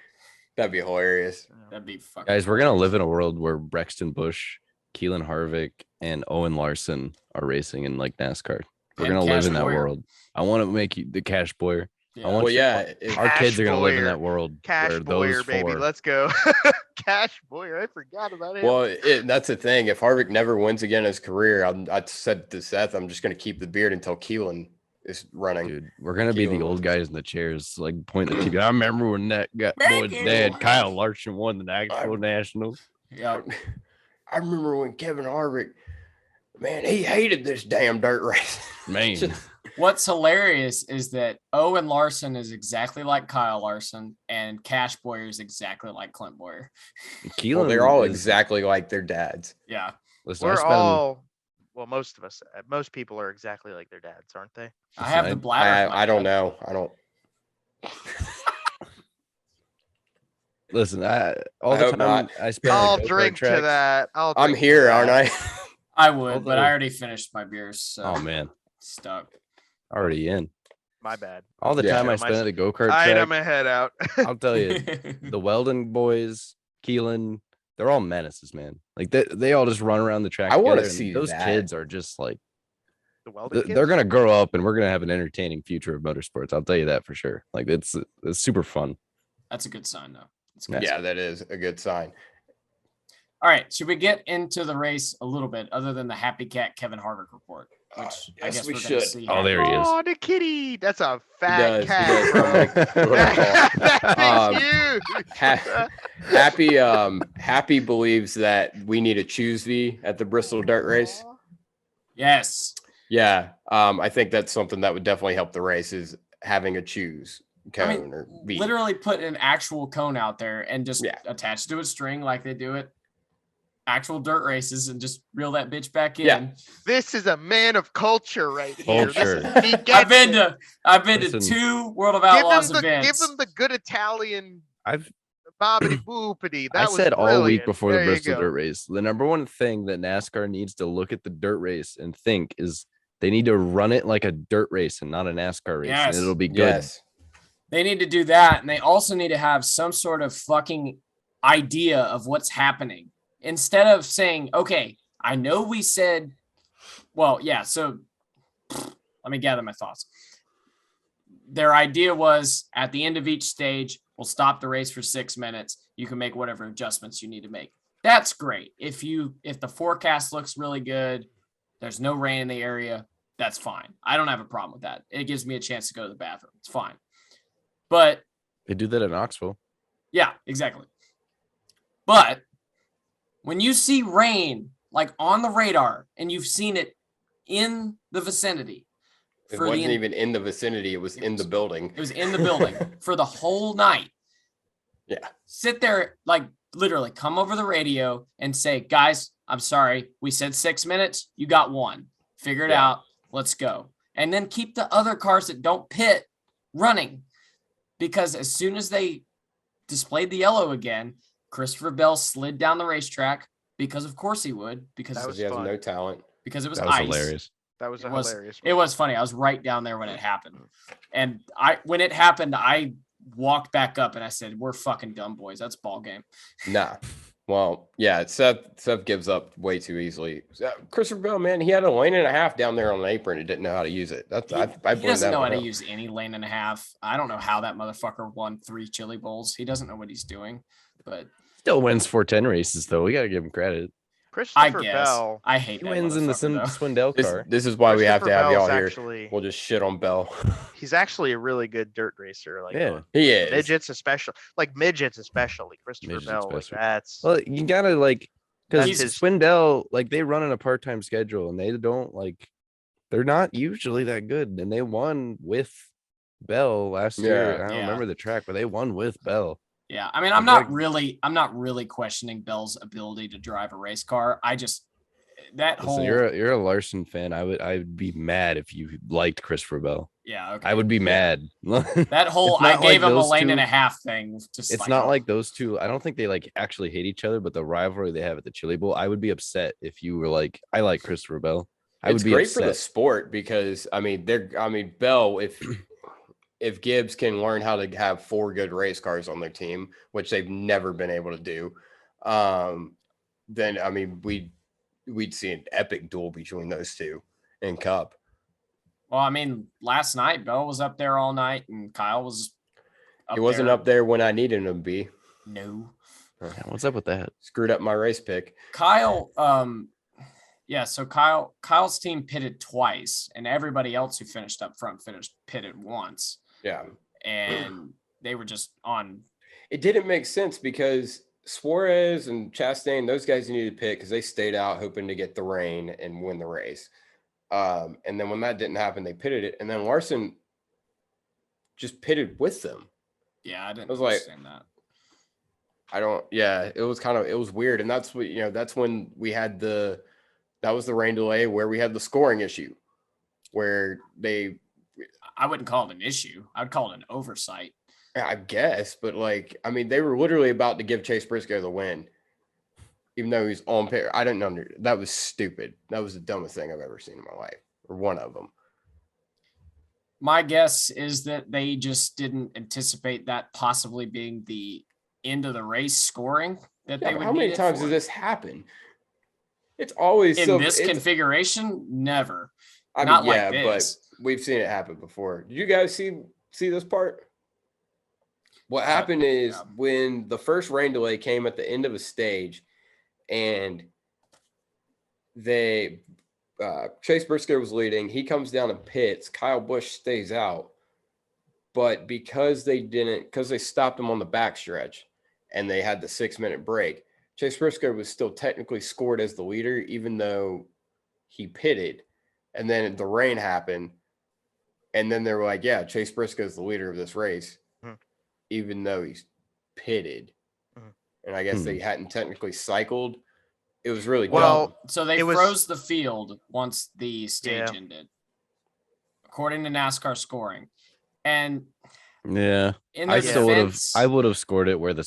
That'd be hilarious. That'd be fucking guys. We're gonna live in a world where Brexton Busch, Keelan Harvick, and Owen Larson are racing in like NASCAR. We're gonna live in that world. I want to make you the Cash Boyer. Yeah. Our kids are gonna live in that world. Cash Boyer, baby, let's go. Cash Boyer, I forgot about him. Well, that's the thing. If Harvick never wins again in his career, I said to Seth, I'm just gonna keep the beard until Keelan is running. Dude, we're gonna be the old guys in the chairs, like pointing the TV. I remember when that boy's dad, Kyle Larson, won the actual national. Yeah, I remember when Kevin Harvick, man, he hated this damn dirt race. Man, what's hilarious is that Owen Larson is exactly like Kyle Larson, and Cash Boyer is exactly like Clint Boyer. Well, they're all exactly like their dads. Yeah, listen, most people are exactly like their dads, aren't they? I have the bladder. I don't know. I don't. Listen, all the time I spend. I'll drink to that. I'm here, aren't I? I would, but I already finished my beers. So oh man, stuck. Already in. My bad. All the time I spent at a go-kart track. I had my head out. I'll tell you, the Weldon boys, Keelan, they're all menaces, man. Like they all just run around the track. I want to see those kids are just like the Weldon kids? They're gonna grow up, and we're gonna have an entertaining future of motorsports. I'll tell you that for sure. Like it's super fun. That's a good sign, though. Yeah, that is a good sign. All right, should we get into the race a little bit, other than the Happy Cat Kevin Harvick report? Which I guess we we're should. See oh, there he is. Oh, the kitty. That's a fat cat. Happy believes that we need a choose V at the Bristol dirt race. Yes. Yeah. I think that's something that would definitely help the race is having a choose cone or V. Literally put an actual cone out there and just attach to a string like they do at actual dirt races and just reel that bitch back in. Yeah. This is a man of culture right here. I've been to 2 World of Outlaws events. Give them the good Italian I've bobbity boopity. I said all week before the Bristol dirt race, the number one thing that NASCAR needs to look at the dirt race and think is they need to run it like a dirt race and not a NASCAR race. Yes. And it'll be good. Yes. They need to do that. And they also need to have some sort of fucking idea of what's happening. Instead of saying, okay, I know we said, well, yeah, so let me gather my thoughts. Their idea was at the end of each stage, we'll stop the race for 6 minutes. You can make whatever adjustments you need to make. That's great. If the forecast looks really good, There's no rain in the area. That's fine. I don't have a problem with that. It gives me a chance to go to the bathroom. It's fine. But they do that in Knoxville. Yeah, exactly. But when you see rain like on the radar and you've seen it in the vicinity. It wasn't even in the vicinity. It was in the building. It was in the building for the whole night. Yeah. Sit there, like literally come over the radio and say, guys, I'm sorry. We said 6 minutes. You got 1. Figure it out. Let's go. And then keep the other cars that don't pit running. Because as soon as they displayed the yellow again, Christopher Bell slid down the racetrack because of course he would. Because he has no talent. Because it was that was ice. Hilarious. That was hilarious. It was funny. I was right down there when it happened. And when it happened, I walked back up and I said, we're fucking done, boys. That's ball game. Nah. Well, yeah, Seth gives up way too easily. Christopher Bell, man, he had a lane and a half down there on the apron and didn't know how to use it. He doesn't know how to use any lane and a half. I don't know how that motherfucker won 3 Chili Bowls. He doesn't know what he's doing, but still wins 410 races though. We got to give him credit. Christopher Bell. I hate he that wins in the Swindell car. This is why we have to have y'all here. Actually, we'll just shit on Bell. He's actually a really good dirt racer. Like he is. Midgets especially. Christopher Bell. Especially. That's well, you gotta because Swindell, they run on a part-time schedule and they don't they're not usually that good, and they won with Bell last year. I don't remember the track, but they won with Bell. Yeah, I mean, I'm not really questioning Bell's ability to drive a race car. I just you're a Larson fan. I'd be mad if you liked Christopher Bell. Yeah, okay. I would be mad. That whole I gave him a lane and a half thing. It's not like those two. I don't think they actually hate each other, but the rivalry they have at the Chili Bowl, I would be upset if you were like, I like Christopher Bell. It's great for the sport because Bell, if Gibbs can learn how to have 4 good race cars on their team, which they've never been able to do, then we'd see an epic duel between those two in Cup. Well, last night Bell was up there all night, and Kyle was. He wasn't up there when I needed him to be. No. What's up with that? Screwed up my race pick. Kyle. So Kyle's team pitted twice, and everybody else who finished up front pitted once. Yeah. And they were just on. It didn't make sense because Suarez and Chastain, those guys needed to pit because they stayed out hoping to get the rain and win the race. And then when that didn't happen, they pitted it. And then Larson just pitted with them. Yeah, I didn't understand that. It was weird. And that's what, that's when we had that was the rain delay where we had the scoring issue where I wouldn't call it an issue. I would call it an oversight. I guess, but they were literally about to give Chase Briscoe the win, even though he's on pit. I didn't under. That was stupid. That was the dumbest thing I've ever seen in my life, or one of them. My guess is that they just didn't anticipate that possibly being the end of the race scoring that they would. How many times does this happen? It's always in this configuration. Never. Not like this. But we've seen it happen before. Did you guys see this part? What happened is when the first rain delay came at the end of a stage, and Chase Briscoe was leading. He comes down and pits. Kyle Busch stays out, but because they stopped him on the backstretch, and they had the 6-minute break, Chase Briscoe was still technically scored as the leader, even though he pitted. And then the rain happened, and then they were like, "Yeah, Chase Briscoe is the leader of this race." Even though he's pitted. And I guess they hadn't technically cycled. It was really dumb. So they froze the field once the stage ended, according to NASCAR scoring. And I would have scored it where the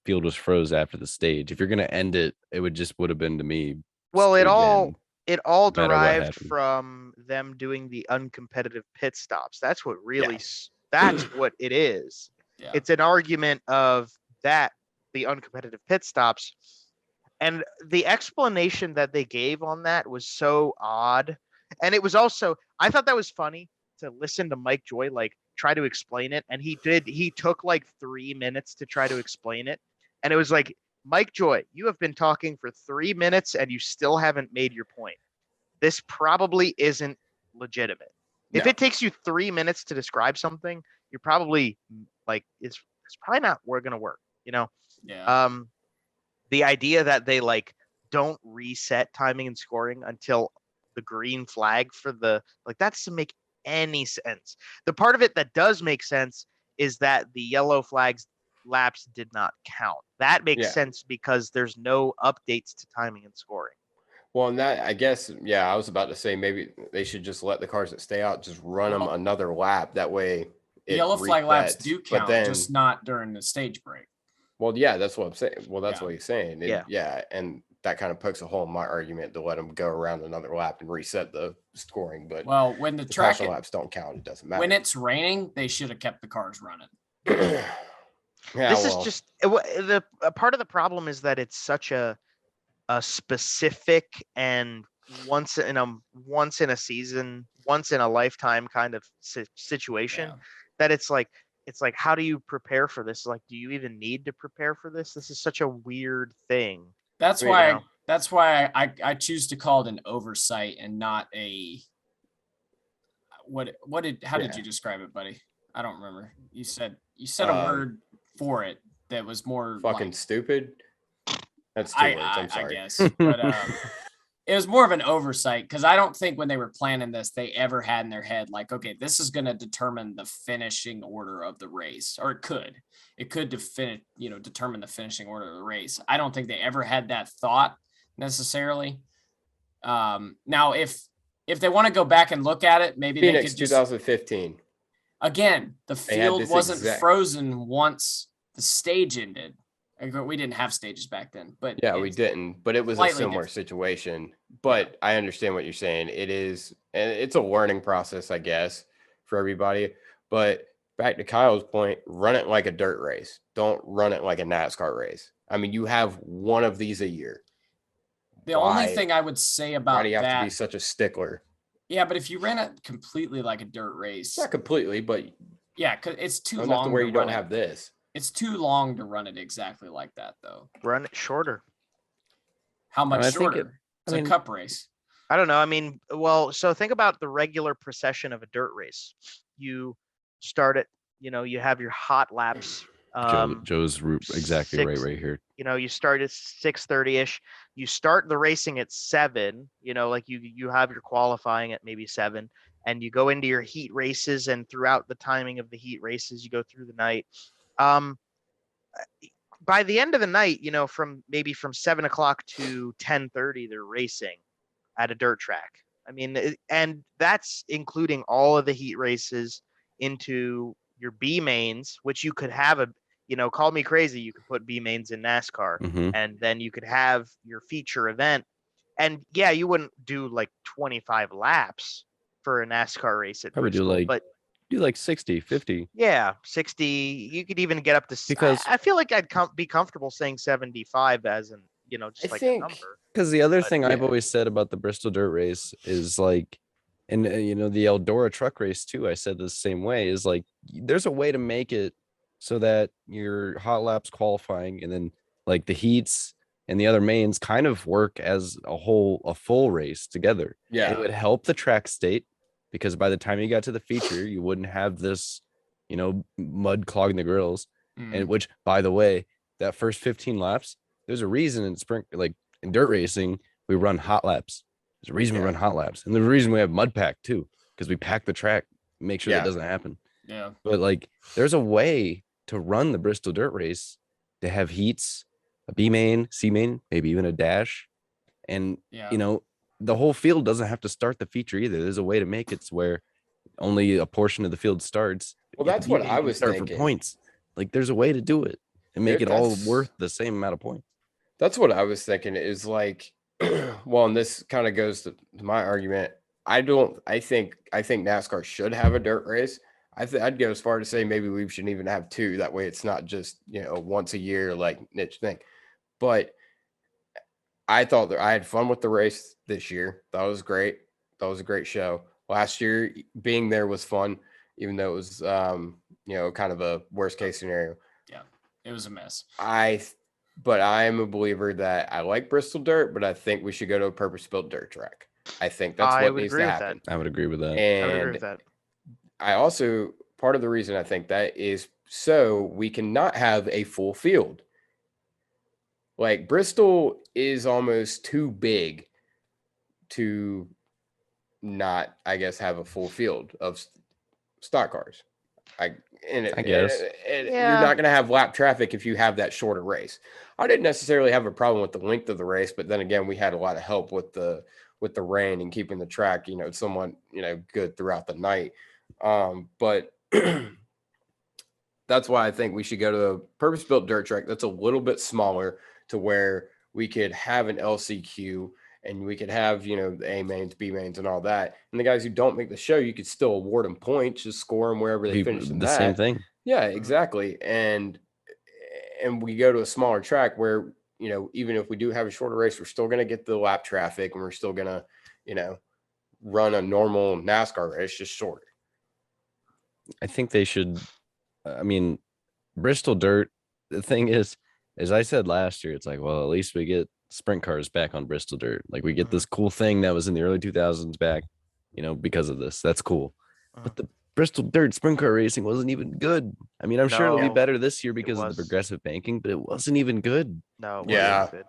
field was froze after the stage. If you're gonna end it, it would have been to me. Well, it all derived from them doing the uncompetitive pit stops. That's what really that's what it is. Yeah. It's an argument of the uncompetitive pit stops. And the explanation that they gave on that was so odd. And it was also, I thought that was funny to listen to Mike Joy try to explain it. And he took 3 minutes to try to explain it. And it was like, Mike Joy, you have been talking for 3 minutes and you still haven't made your point. this probably isn't legitimate. If No. it takes you 3 minutes to describe something, you're probably like, it's probably not going to work, you know? Yeah. The idea that they like don't reset timing and scoring until the green flag for the, like, that doesn't make any sense. The part of it that does make sense is that the yellow flags laps did not count. That makes sense because there's no updates to timing and scoring. Well, and that, I guess, yeah, I was about to say maybe they should just let the cars that stay out just run them another lap. That way, yellow flag laps do count, but then, just not during the stage break. Well, yeah, that's what I'm saying. Well, that's what he's saying. Yeah. And that kind of pokes a hole in my argument to let them go around another lap and reset the scoring. But when the track laps don't count, it doesn't matter. When it's raining, they should have kept the cars running. This is just the part of the problem is that it's such a specific and once in a season, once in a lifetime kind of situation that it's like how do you prepare for this? Like, do you even need to prepare for this? This is such a weird thing. That's why I choose to call it an oversight and not a how did you describe it, buddy? I don't remember. You said a word for it that was more fucking stupid. That's 2 words. I'm sorry. I guess. But it was more of an oversight because I don't think when they were planning this, they ever had in their head, like, okay, this is going to determine the finishing order of the race, or it could determine the finishing order of the race. I don't think they ever had that thought necessarily. Now, if they want to go back and look at it, maybe Phoenix, they could just 2015. Again, the field wasn't frozen once the stage ended. We didn't have stages back then, but we didn't. But it was a similar situation. But I understand what you're saying. It is, and it's a learning process, I guess, for everybody. But back to Kyle's point, run it like a dirt race. Don't run it like a NASCAR race. I mean, you have one of these a year. The only thing I would say about why do you have to be such a stickler? Yeah, but if you ran it completely like a dirt race, not completely, but yeah, because it's too long. Where you don't have this. It's too long to run it exactly like that, though. Run it shorter. How much shorter? It's a cup race. I don't know. I mean, well, so think about the regular procession of a dirt race. You start it, you have your hot laps. Joe's exactly right here. You start at 6:30ish. You start the racing at 7. Like you have your qualifying at maybe 7, and you go into your heat races. And throughout the timing of the heat races, you go through the night. By the end of the night, from 7 o'clock to 10:30, they're racing at a dirt track. I mean, and that's including all of the heat races into your B mains, which you could have call me crazy, you could put B mains in NASCAR, and then you could have your feature event. And yeah, you wouldn't do like 25 laps for a NASCAR race at Bristol, but do like 60, 50. Yeah, 60. You could even get up to, because I feel like I'd be comfortable saying 75 as an, just a number. Because the other thing I've always said about the Bristol dirt race is like, and the Eldora truck race too, I said the same way, is like, there's a way to make it so that your hot laps qualifying and then like the heats and the other mains kind of work as a full race together. Yeah. And it would help the track state, because by the time you got to the feature, you wouldn't have this, mud clogging the grills. And which, by the way, that first 15 laps, there's a reason in dirt racing, we run hot laps. There's a reason we run hot laps. And the reason we have mud pack too, because we pack the track, make sure that doesn't happen. Yeah. But like, there's a way to run the Bristol dirt race to have heats, a B main, C main, maybe even a dash. And, the whole field doesn't have to start the feature either. There's a way to make it where only a portion of the field starts. Well, that's what I was thinking. For points. Like, there's a way to do it and make it all worth the same amount of points. That's what I was thinking, is like, well, and this kind of goes to my argument. I think NASCAR should have a dirt race. I'd go as far to say maybe we shouldn't even have 2. That way it's not just, once a year, like niche thing. But I thought that I had fun with the race this year. That was great. That was a great show. Last year, being there was fun, even though it was, kind of a worst case scenario. Yeah, it was a mess. But I am a believer that I like Bristol dirt, but I think we should go to a purpose-built dirt track. I think that's what needs to happen. I would agree with that. And I would agree with that. I also, part of the reason I think that is so we cannot have a full field. Like Bristol is almost too big to not, I guess, have a full field of stock cars. I guess. You're not going to have lap traffic if you have that shorter race. I didn't necessarily have a problem with the length of the race, but then again, we had a lot of help with the rain and keeping the track, somewhat, good throughout the night. But that's why I think we should go to a purpose-built dirt track that's a little bit smaller to where we could have an LCQ and we could have, the A mains, B mains, and all that. And the guys who don't make the show, you could still award them points, just score them wherever they finish. The same thing. Yeah, exactly. And we go to a smaller track where, even if we do have a shorter race, we're still going to get the lap traffic and we're still going to, run a normal NASCAR race, just shorter. I think they should. I mean, Bristol dirt. The thing is, as I said last year, it's like, well, at least we get sprint cars back on Bristol dirt. Like we get this cool thing that was in the early 2000s back, because of this. That's cool. But the Bristol dirt sprint car racing wasn't even good. I mean, I'm sure it'll be better this year because of the progressive banking, but it wasn't even good. No, it wasn't good.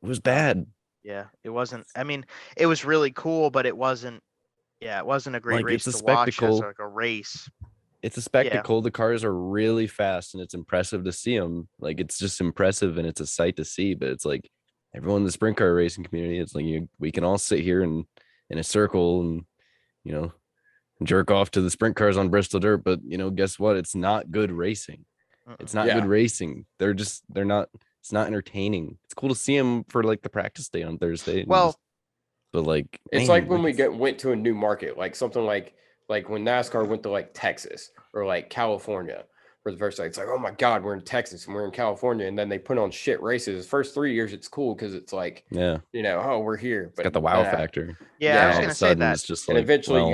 It was bad. Yeah, it wasn't. I mean, it was really cool, but it wasn't. Yeah, it wasn't a great race to watch as like a race. It's a spectacle. The cars are really fast and it's impressive to see them. Like it's just impressive and it's a sight to see. But it's like everyone in the sprint car racing community, it's like we can all sit here in a circle and jerk off to the sprint cars on Bristol dirt. But guess what? It's not good racing. It's not good racing. They're not. It's not entertaining. It's cool to see them for like the practice day on Thursday. But like it's like when we went to a new market, like something like when NASCAR went to like Texas or like California for the first time. It's like, oh my God, we're in Texas and we're in California, and then they put on shit races. First 3 years, it's cool because it's like, oh, we're here. But it's got the wow factor. Yeah, I was gonna say that. It's just and eventually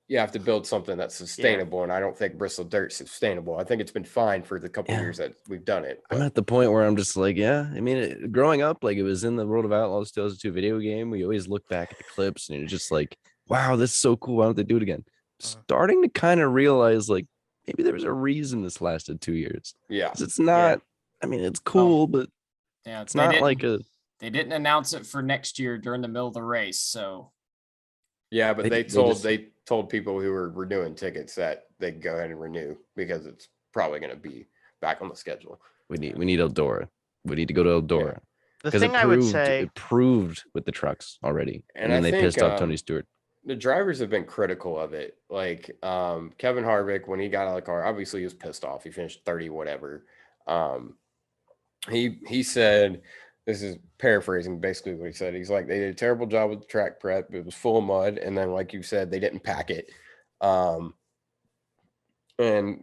you have to build something that's sustainable, and I don't think Bristol Dirt's sustainable. I think it's been fine for the couple years that we've done it. But I'm at the point where I'm just like, I mean, growing up, like it was in the World of Outlaws 2002 video game. We always look back at the clips, and it's just like, wow, this is so cool. Why don't they do it again? Starting to kind of realize, like, maybe there was a reason this lasted 2 years. Yeah, it's not. I mean, it's cool, but it's not like a. They didn't announce it for next year during the middle of the race, so. Yeah, but they told people who were renewing tickets that they could go ahead and renew because it's probably going to be back on the schedule. We need Eldora. We need to go to Eldora. Yeah. The thing I would say, it proved with the trucks already, and then they pissed off Tony Stewart. The drivers have been critical of it. Like Kevin Harvick, when he got out of the car, obviously he was pissed off. He finished 30, whatever. He said, this is paraphrasing basically what he said. He's like, they did a terrible job with the track prep. It was full of mud. And then, like you said, they didn't pack it. And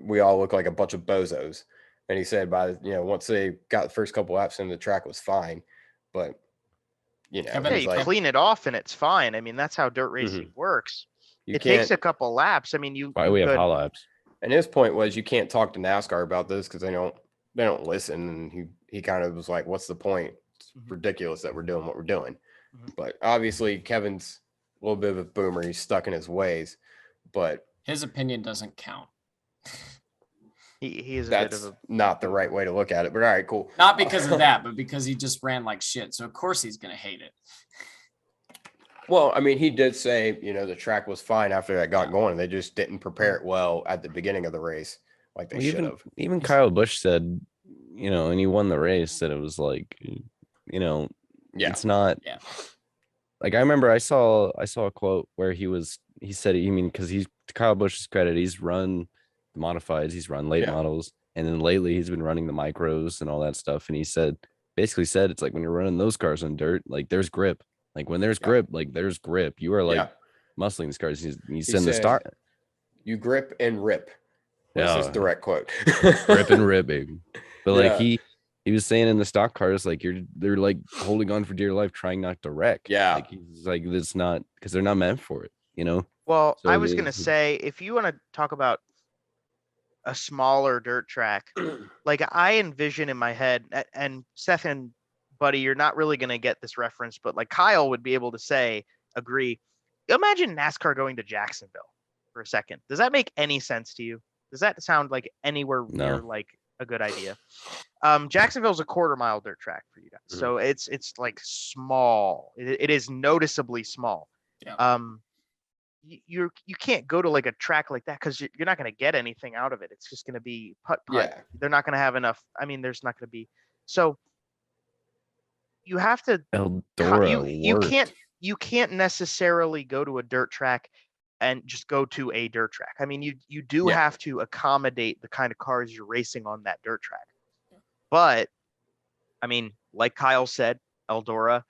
we all look like a bunch of bozos. And he said, once they got the first couple laps in, the track was fine. But, you clean it off and it's fine. I mean, that's how dirt racing works. It takes a couple laps. I mean, why we have hot laps. And his point was, you can't talk to NASCAR about this because they don't listen. And he kind of was like, what's the point? It's ridiculous that we're doing what we're doing. But obviously Kevin's a little bit of a boomer. He's stuck in his ways, but his opinion doesn't count. He is not the right way to look at it, but all right, cool. Not because of that, but because he just ran like shit. So of course he's going to hate it. Well, I mean, he did say, the track was fine after that got going. They just didn't prepare it well at the beginning of the race like they should have. Even Kyle Busch said, and he won the race, that it was like, it's not. Yeah. Like I remember I saw a quote where he said, because to Kyle Busch's credit, he's run the modifieds, he's run late models, and then lately he's been running the micros and all that stuff. And he basically said, it's like when you're running those cars on dirt, like there's grip. Like when there's grip, like there's grip. You are like muscling these cars. He said in the start, you grip and rip. That's his direct quote. Grip and rip, baby. But like he was saying in the stock cars, like they're like holding on for dear life, trying not to wreck. Yeah. Like he's like, it's not, because they're not meant for it, Well, so I was gonna say, if you want to talk about a smaller dirt track, like I envision in my head, and Seth and Buddy, you're not really gonna get this reference, but like Kyle would be able to say, agree. Imagine NASCAR going to Jacksonville for a second. Does that make any sense to you? Does that sound like anywhere near like a good idea? Jacksonville's a quarter-mile dirt track for you guys, so it's like small. It is noticeably small. Yeah. You can't go to like a track like that because you're not going to get anything out of it. It's just going to be putt. Yeah. They're not going to have enough. I mean, there's not going to be. So you have to. Eldora you can't necessarily go to a dirt track and just go to a dirt track. I mean, you do have to accommodate the kind of cars you're racing on that dirt track. But I mean, like Kyle said, Eldora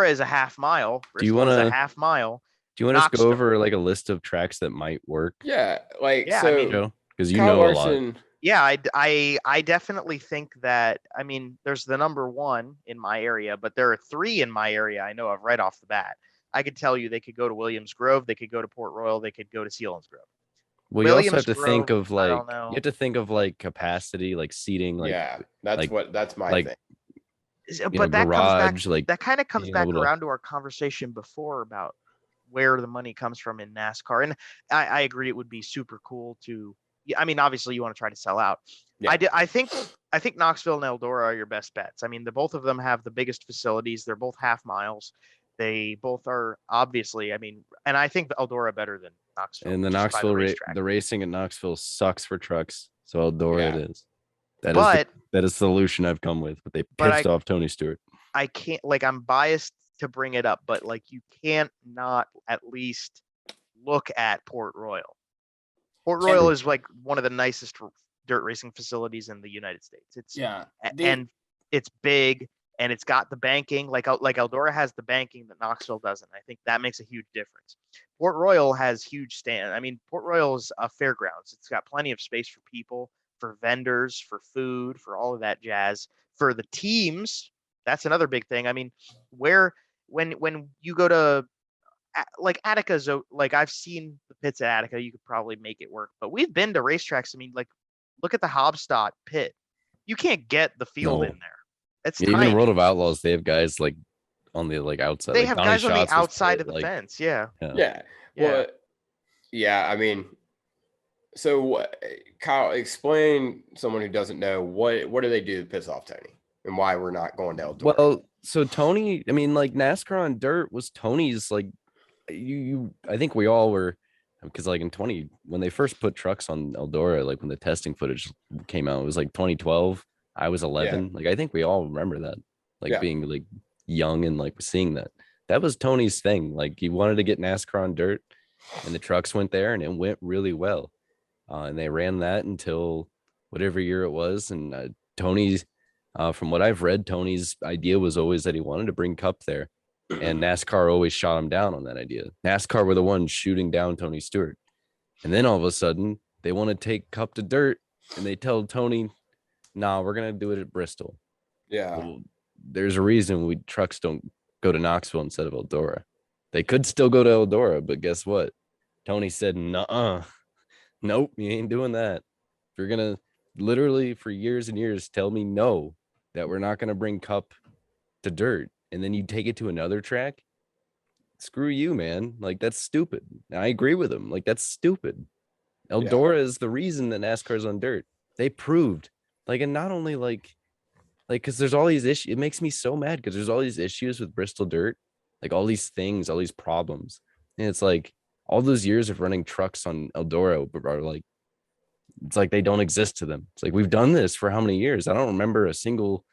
is a half mile. Bristol is a half mile. Do you want to go over like a list of tracks that might work? Yeah, like yeah, so, I mean, because you know Larson, a lot. Yeah, I definitely think that. I mean, there's the number 1 in my area, but there are 3 in my area I know of right off the bat. I could tell you they could go to Williams Grove, they could go to Port Royal, they could go to Selinsgrove. Well, you also have to think of like you have to think of like capacity, like seating, like that's my thing. But that comes back. That kind of comes back around to our conversation before about where the money comes from in NASCAR, and I agree it would be super cool to. I mean, obviously you want to try to sell out. Yeah. I think Knoxville and Eldora are your best bets. I mean, both of them have the biggest facilities. They're both half miles. They both are obviously. I mean, and I think Eldora better than Knoxville. And the Knoxville the racing at Knoxville sucks for trucks. So Eldora it is. That is the solution I've come with. But they pissed off Tony Stewart. I can't I'm biased to bring it up, but like you can't not at least look at Port Royal. Port Royal is like one of the nicest dirt racing facilities in the United States. And it's big and it's got the banking like Eldora has the banking that Knoxville doesn't. I think that makes a huge difference. Port Royal has huge stand. I mean, Port Royal is a fairgrounds. It's got plenty of space for people, for vendors, for food, for all of that jazz. For the teams, that's another big thing. I mean, when you go to like Attica's, like I've seen the pits at Attica, you could probably make it work. But we've been to racetracks. I mean, like look at the Hobstadt pit. You can't get the field in there. It's even in World of Outlaws, they have guys like on the outside. They have guys on the outside of the fence. Yeah. Well, yeah. I mean, so Kyle, explain someone who doesn't know what do they do to piss off Tony and why we're not going to Eldora? Well, so Tony, I mean, like NASCAR on dirt was Tony's like I think we all were, because like in when they first put trucks on Eldora, like when the testing footage came out, it was like 2012. I was 11. Yeah. Like I think we all remember that, like being like young and like seeing that was Tony's thing. Like he wanted to get NASCAR on dirt, and the trucks went there, and it went really well. And they ran that until whatever year it was. And Tony's, from what I've read, Tony's idea was always that he wanted to bring Cup there. And NASCAR always shot him down on that idea. NASCAR were the ones shooting down Tony Stewart. And then all of a sudden, they want to take Cup to dirt, and they tell Tony, nah, we're going to do it at Bristol. Yeah. Well, there's a reason trucks don't go to Knoxville instead of Eldora. They could still go to Eldora, but guess what? Tony said, nuh-uh. Nope, you ain't doing that. If you're going to literally for years and years tell me no, that we're not going to bring Cup to dirt, and then you take it to another track, screw you, man. Like, that's stupid. And I agree with him. Like, that's stupid. Eldora is the reason that NASCAR's on dirt. They proved, like, and not only like, because there's all these issues. It makes me so mad because there's all these issues with Bristol dirt, like all these things, all these problems. And it's like all those years of running trucks on Eldora are like, it's like they don't exist to them. It's like, we've done this for how many years? I don't remember a single,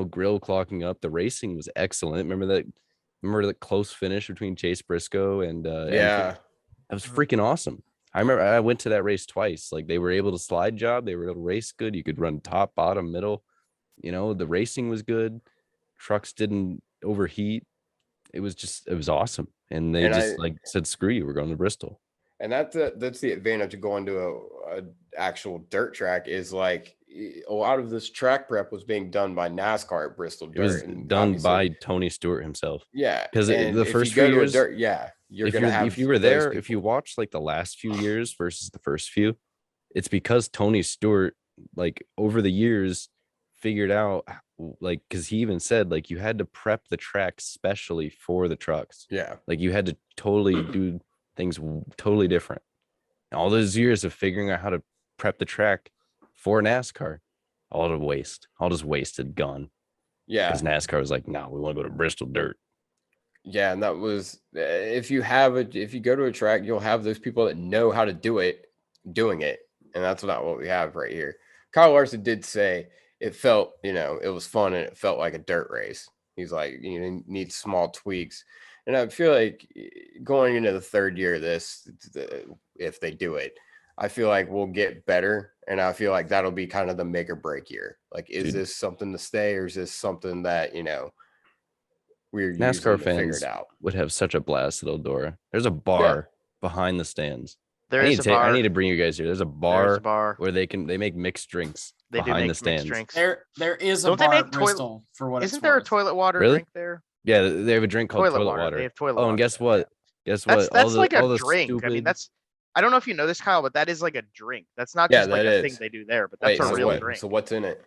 grill clocking up. The racing was excellent. Remember the close finish between Chase Briscoe and that was freaking awesome. I remember I went to that race twice. Like, they were able to slide job. They were able to race good. You could run top, bottom, middle. The racing was good. Trucks didn't overheat. It was awesome. And they said, screw you, we're going to Bristol. And that's the advantage of going to a actual dirt track, is like a lot of this track prep was being done by NASCAR at Bristol dirt. It was done by Tony Stewart himself. Yeah. Because the first few years, you're going to have, if you were there, if you watch like the last few years versus the first few, it's because Tony Stewart, like over the years, figured out like, because he even said like you had to prep the track specially for the trucks. Yeah. Like you had to totally do things totally different. All those years of figuring out how to prep the track for NASCAR, all to waste, all just wasted, gone. Yeah. Because NASCAR was like, no, we want to go to Bristol dirt. Yeah, and that was if you go to a track, you'll have those people that know how to do it, doing it, and that's not what we have right here. Kyle Larson did say it felt, it was fun and it felt like a dirt race. He's like, need small tweaks, and I feel like going into the third year of this, if they do it, I feel like we'll get better, and I feel like that'll be kind of the make or break year. Like, is this something to stay, or is this something that we're NASCAR fans figure it out? would have such a blast at Eldora. There's a bar behind the stands. There is a bar. I need to bring you guys here. There's a bar, bar where they make mixed drinks they behind do make the stands. Mixed drinks. There is a Don't they bar make at Bristol for what Isn't there a toilet water Really? drink there? Yeah, they have a drink called toilet water. They have toilet Oh, water. and guess what? Guess what? That's like all a the drink. Stupid... I mean, I don't know if you know this, Kyle, but that is like a drink. That's not just like a thing they do there, but that's a real drink. So what's in it?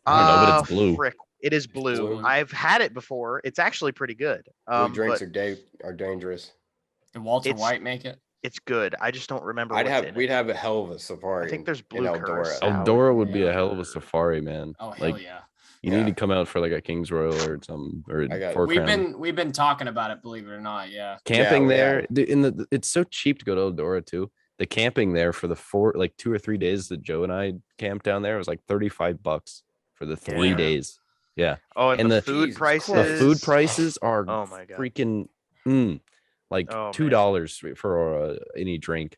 I don't know, but it's blue. Frick. It is blue. I've had it before. It's actually pretty good. Blue drinks are dangerous. Did Walter White make it? It's good. I just don't remember. We'd have a hell of a safari. I think there's blue Eldora. Eldora would be a hell of a safari, man. Oh hell like, yeah! You need to come out for like a King's Royal or something, or we've been talking about it, believe it or not. Yeah, camping there it's so cheap to go to Eldora too. The camping there for the 2 or 3 days that Joe and I camped down there was like $35 for the 3 days. Yeah. Oh, and the food prices. The food prices are oh my god, freaking like $2 for any drink.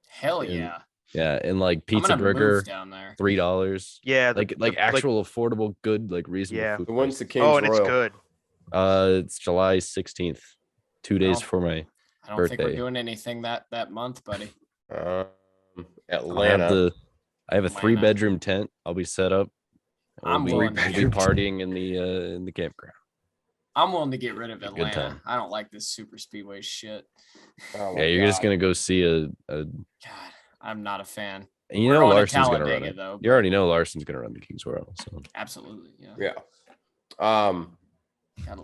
Hell yeah. Yeah, and like pizza burger down there. $3. Yeah, like actual affordable, good, like reasonable food. The one's the King's Royal. It's good. It's July 16th, 2 days before my I don't birthday. think we're doing anything that month, buddy. Atlanta. I have a 3-bedroom tent. I'll be set up. We'll be partying in the campground. I'm willing to get rid of Atlanta. I don't like this super speedway shit. You're just gonna go see a. God, I'm not a fan. And Larson's gonna run it. Though, you already know Larson's gonna run the King's Royal. So absolutely, yeah.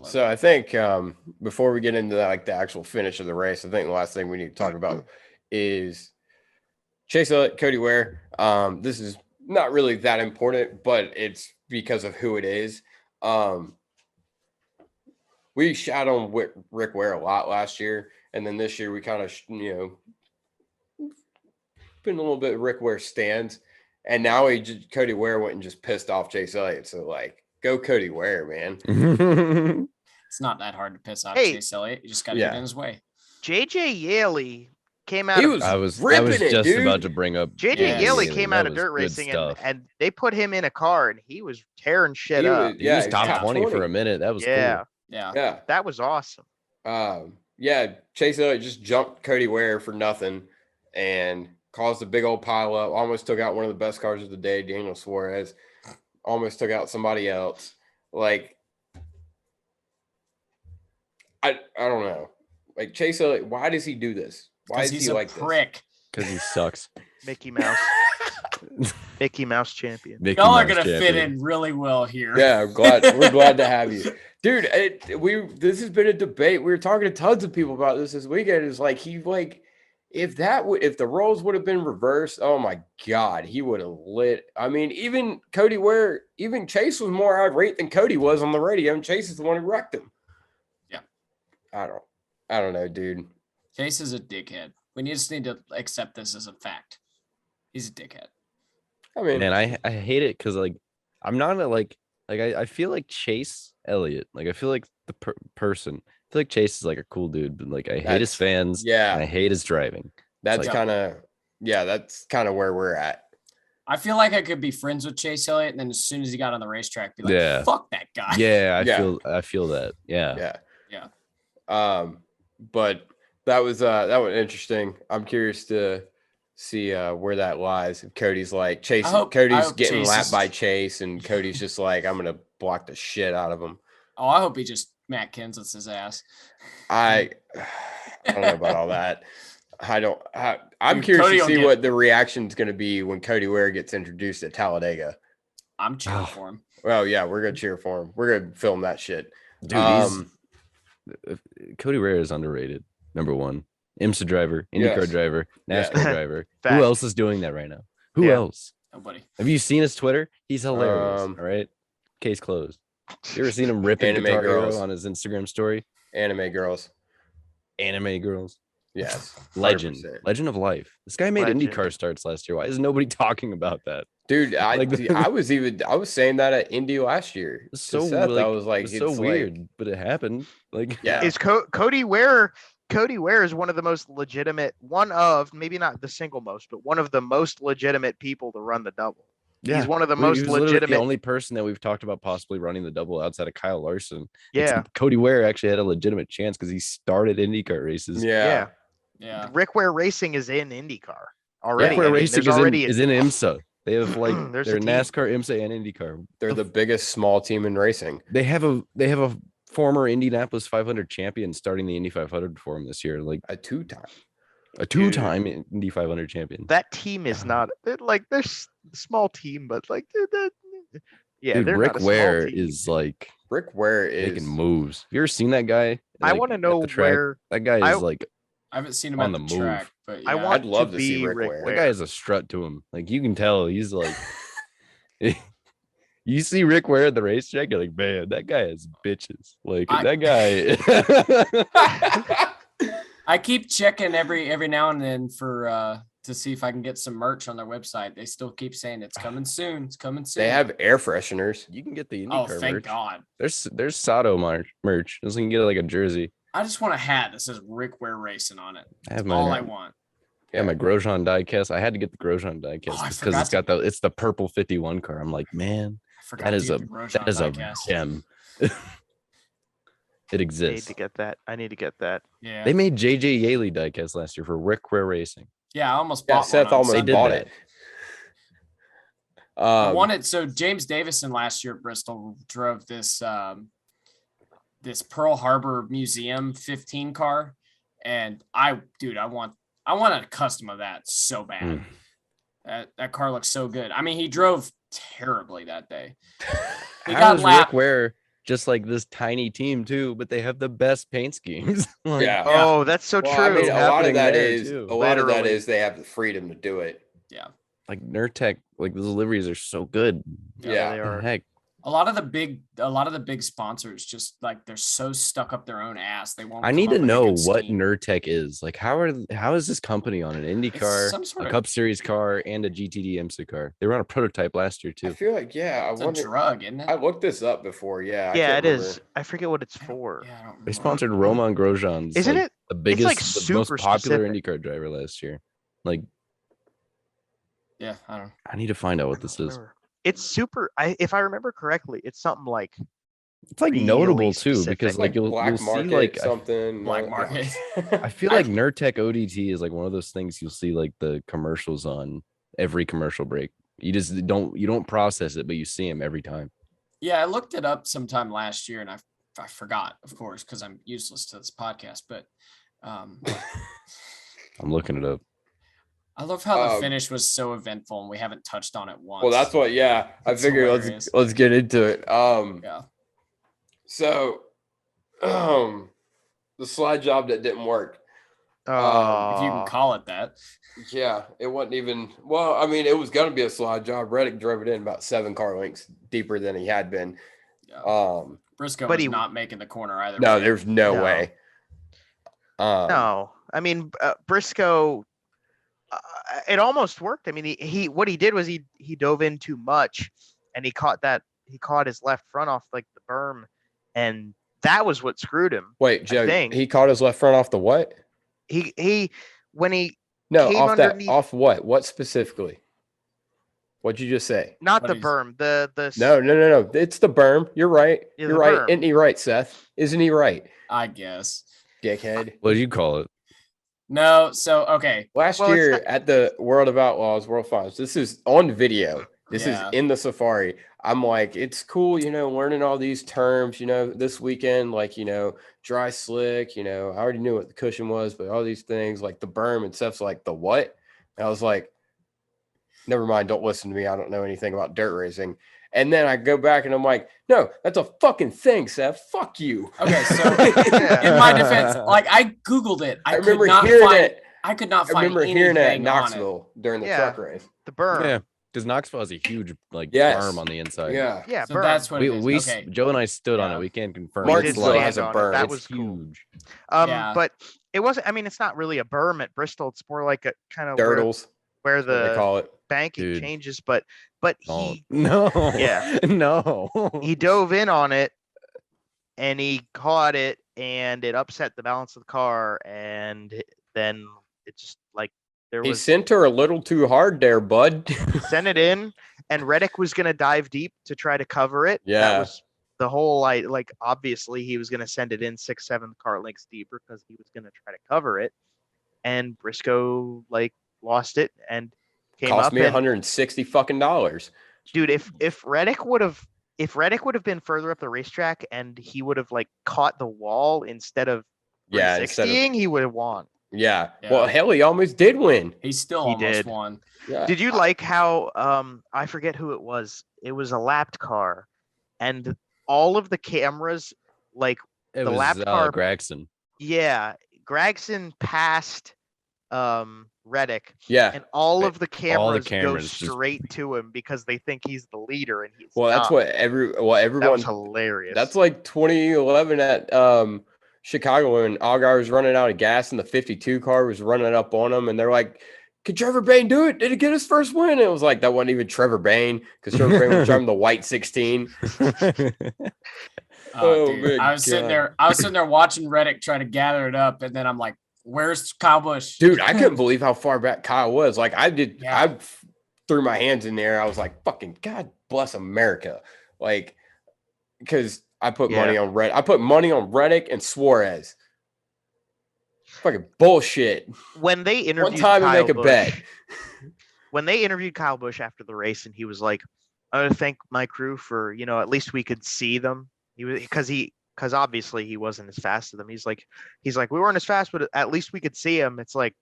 So I think before we get into the actual finish of the race, I think the last thing we need to talk about is Chase Elliott, Cody Ware. This is not really that important, but it's because of who it is. We shot on Rick Ware a lot last year, and then this year we kind of, been a little bit of Rick Ware stands, and now Cody Ware went and just pissed off Chase Elliott. So go Cody Ware, man. It's not that hard to piss off Chase Elliott. You just got to get in his way. JJ Yeley came out. I was just about to bring up JJ Yeley came out of dirt racing, and they put him in a car, and he was tearing shit up. He was top 20 for a minute. That was cool. Yeah, that was awesome. Chase Elliott just jumped Cody Ware for nothing and caused a big old pile up. Almost took out one of the best cars of the day, Daniel Suarez. Almost took out somebody else. I don't know. Chase Elliott, why does he do this? Why is he like prick? Because he sucks. Mickey Mouse. Mickey Mouse champion. Y'all are gonna fit in really well here. Yeah, we're glad to have you, dude. This has been a debate. We were talking to tons of people about this weekend. It's if the roles would have been reversed, oh my god, he would have lit. I mean, even Cody Ware, even Chase was more irate than Cody was on the radio, and Chase is the one who wrecked him. Yeah, I don't know, dude. Chase is a dickhead. We just need to accept this as a fact. He's a dickhead. I mean, and I hate it because I'm not I feel like Chase Elliott. I feel like the person. I feel like Chase is a cool dude, but I hate his fans. Yeah, and I hate his driving. That's kind of where we're at. I feel like I could be friends with Chase Elliott, and then as soon as he got on the racetrack, be like, "Fuck that guy." Yeah, I feel that. Yeah. But that was interesting. I'm curious to see where that lies. If Cody's Chase, Cody's getting lapped by Chase, and Cody's just I'm gonna block the shit out of him. Oh, I hope he just Matt Kenseth's his ass. I don't know about all that. I'm curious to see what the reaction is going to be when Cody Ware gets introduced at Talladega. I'm cheering for him. Well, yeah, we're gonna cheer for him. We're gonna film that shit. Dude, Cody Ware is underrated. Number one, IMSA driver, IndyCar driver, NASCAR driver. Who else is doing that right now? Who else? Nobody. Have you seen his Twitter? He's hilarious. All right, case closed. You ever seen him ripping Guitar Hero on his Instagram story? Anime girls. Yes. 100%. Legend of life. This guy made IndyCar starts last year. Why is nobody talking about that? Dude, I was saying that at Indy last year. So Seth, like, I was like, it's so weird, but it happened. Like, yeah. Is Cody Ware? Cody Ware is one of the most legitimate, maybe not the single most, but one of the most legitimate people to run the double. Yeah. He's one of the most legitimate. The only person that we've talked about possibly running the double outside of Kyle Larson. Yeah. Cody Ware actually had a legitimate chance because he started IndyCar races. Yeah. Rick Ware Racing is in IndyCar already. Rick Ware Racing is in IMSA. They have like they're NASCAR, IMSA, and IndyCar. They're the biggest small team in racing. They have a former Indianapolis 500 champion starting the Indy 500 for him this year, like a two-time Indy 500 champion. That team is not they're a small team, but like dude, Rick Ware is like making moves. Have you ever seen that guy? I want to know where that guy is like. I haven't seen him on the move. Track, but yeah. I'd love to see Rick Ware. That guy has a strut to him. Like you can tell he's like you see Rick Ware at the racetrack, you're like, man, that guy has bitches. Like that guy. I keep checking every now and then for to see if I can get some merch on their website. They still keep saying it's coming soon. It's coming soon. They have air fresheners. You can get the IndyCar merch. Thank God. There's Sato merch. So you can get like a jersey. I just want a hat that says Rick Ware Racing on it. That's all I want. Yeah, my Grosjean diecast. I had to get the Grosjean diecast because it's the purple 51 car. I'm like, man, that is a gem. It exists. I need to get that. Yeah. They made JJ Yaley diecast last year for Rick Ware Racing. Yeah, I almost bought Seth almost bought it. I wanted James Davison last year at Bristol drove this this Pearl Harbor Museum 15 car, and I want a custom of that so bad. That car looks so good. I mean, he drove terribly that day. How is Rick Ware just like this tiny team too, but they have the best paint schemes? Oh, that's so true. I mean, a lot of that is they have the freedom to do it. Yeah. Like Nurtec, like those liveries are so good. Yeah, they are. Heck. A lot of the big sponsors just like they're so stuck up their own ass. They won't. I need to know what Nurtec is. Like, how is this company on an Indy car, a Cup Series car, and a GTD IMSA car? They were on a prototype last year too. I feel like it's a drug, isn't it? I looked this up before. Yeah, it is. I forget what it's for. They sponsored Roman Grosjean. Isn't it the biggest, it's the most popular IndyCar driver last year? Like, yeah, I don't know. I need to find out what this is. It's super. If I remember correctly, it's something like. It's like really notable too because like you'll see like something black market. I feel like Nurtec ODT is like one of those things you'll see like the commercials on every commercial break. You just don't process it, but you see them every time. Yeah, I looked it up sometime last year and I forgot, of course, because I'm useless to this podcast. But I'm looking it up. I love how the finish was so eventful and we haven't touched on it once. Well, that's what. Yeah, I figured let's get into it. Yeah. So, the slide job that didn't work. If you can call it that. Yeah, it wasn't even. Well, I mean, it was going to be a slide job. Reddick drove it in about 7 car lengths deeper than he had been. Yeah. Briscoe was not making the corner either. No, there's no way. No, I mean Briscoe. It almost worked. I mean, he what he did was he dove in too much, and he caught his left front off like the berm, and that was what screwed him. Wait, Joe, he caught his left front off the what? Off what? What specifically? What'd you just say? Not the berm. The No. It's the berm. You're right. Yeah, You're right. berm. Isn't he right, Seth? Isn't he right? I guess. Dickhead. What did you call it? No, so okay. Last year at the World of Outlaws World Finals, this is on video. This is in the Safari. I'm like, it's cool, learning all these terms, this weekend, like, dry slick, I already knew what the cushion was, but all these things like the berm and stuff's like the what? And I was like, never mind, don't listen to me. I don't know anything about dirt racing. And then I go back and I'm like, no, that's a fucking thing, Seth. Fuck you. Okay, so in my defense, like I Googled it. I remember could not hearing find it. I could not I find remember hearing it at anything on it. Knoxville during the truck race. The berm. Yeah, because Knoxville has a huge Yes. berm on the inside. Yeah. Yeah, So berm. that's what it is. Okay. Joe and I stood on Yeah. it. We can't confirm. We Martinsville did It's like, has a stand on it. berm. That it's was cool. huge. Yeah. But it wasn't. I mean, it's not really a berm at Bristol. It's more like a kind of Dirtles, where that's what they the call it. banking Dude. changes. But Oh, he no. Yeah. No. he dove in on it, and he caught it, and it upset the balance of the car, and then it just like there He was sent her a little too hard there, bud. sent it in, and Reddick was gonna dive deep to try to cover it. Yeah. That was the whole like obviously he was gonna send it in 6-7 car lengths deeper because he was gonna try to cover it, and Briscoe like lost it and came Cost up me and, $160 fucking dollars. dude, if Reddick would have been further up the racetrack and he would have like caught the wall instead of Yeah, instead of 360ing, he would have won. yeah. Yeah. Well, hell, he almost did win. He still He almost did. won. Yeah. Did you like how I forget who it was? It was a lapped car, and all of the cameras, like It the was lap car, Gregson. yeah, Gregson passed Reddick, Yeah. and all of the cameras, cameras go just- straight to him because they think he's the leader, and he's Well, that's not. what That everyone. was hilarious. That's like 2011 at Chicago when Allgaier was running out of gas and the 52 car was running up on him, and they're like, "Could Trevor Bayne do it? Did he get his first win?" And it was like that wasn't even Trevor Bayne because Trevor Bayne was driving the white 16. Oh, Dude, my I was sitting God. there watching Reddick try to gather it up, and then I'm like, "Where's Kyle Busch?" Dude, I couldn't believe how far back Kyle was. Like I did, Yeah. I threw my hands in the air. I was like, "Fucking God bless America!" Like, because I put money on Red. I put money on Reddick and Suarez. Fucking bullshit. when they interviewed One time Kyle and make a Busch, bet. when they interviewed Kyle Busch after the race, and he was like, "I want to thank my crew for at least we could see them." He was because obviously he wasn't as fast as them. He's like we weren't as fast, but at least we could see him. It's like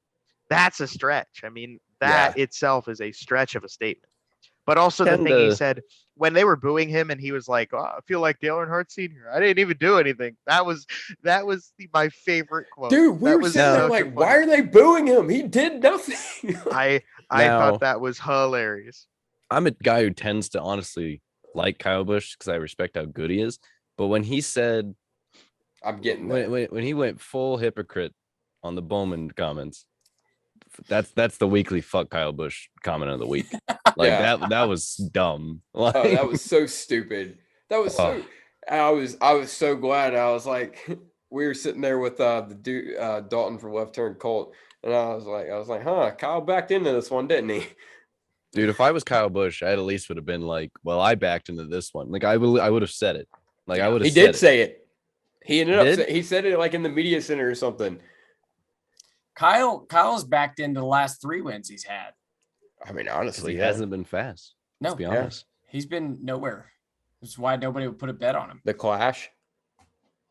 that's a stretch. I mean, that itself is a stretch of a statement. But also the thing he said when they were booing him, and he was like, "Oh, I feel like Dale Earnhardt Sr. I didn't even do anything." That was my favorite quote. Dude, we were sitting there like, why are they booing him? He did nothing. I thought that was hilarious. I'm a guy who tends to honestly like Kyle Busch because I respect how good he is. But when he said, I'm getting there. when he went full hypocrite on the Bowman comments, that's the weekly fuck Kyle Busch comment of the week. Like that was dumb. Like, Oh, that was so stupid. That was so. I was so glad. I was like, we were sitting there with the dude Dalton from Left Turn Colt, and I was like, huh, Kyle backed into this one, didn't he? dude, if I was Kyle Busch, I at least would have been like, well, I backed into this one. Like I would have said it. Like I would have. He did say it. He ended up. Did? He said it like in the media center or something. Kyle's backed into the last 3 wins he's had. I mean, 'Cause honestly, he yeah. hasn't been fast. No, Let's be honest. he's been nowhere. That's why nobody would put a bet on him. The Clash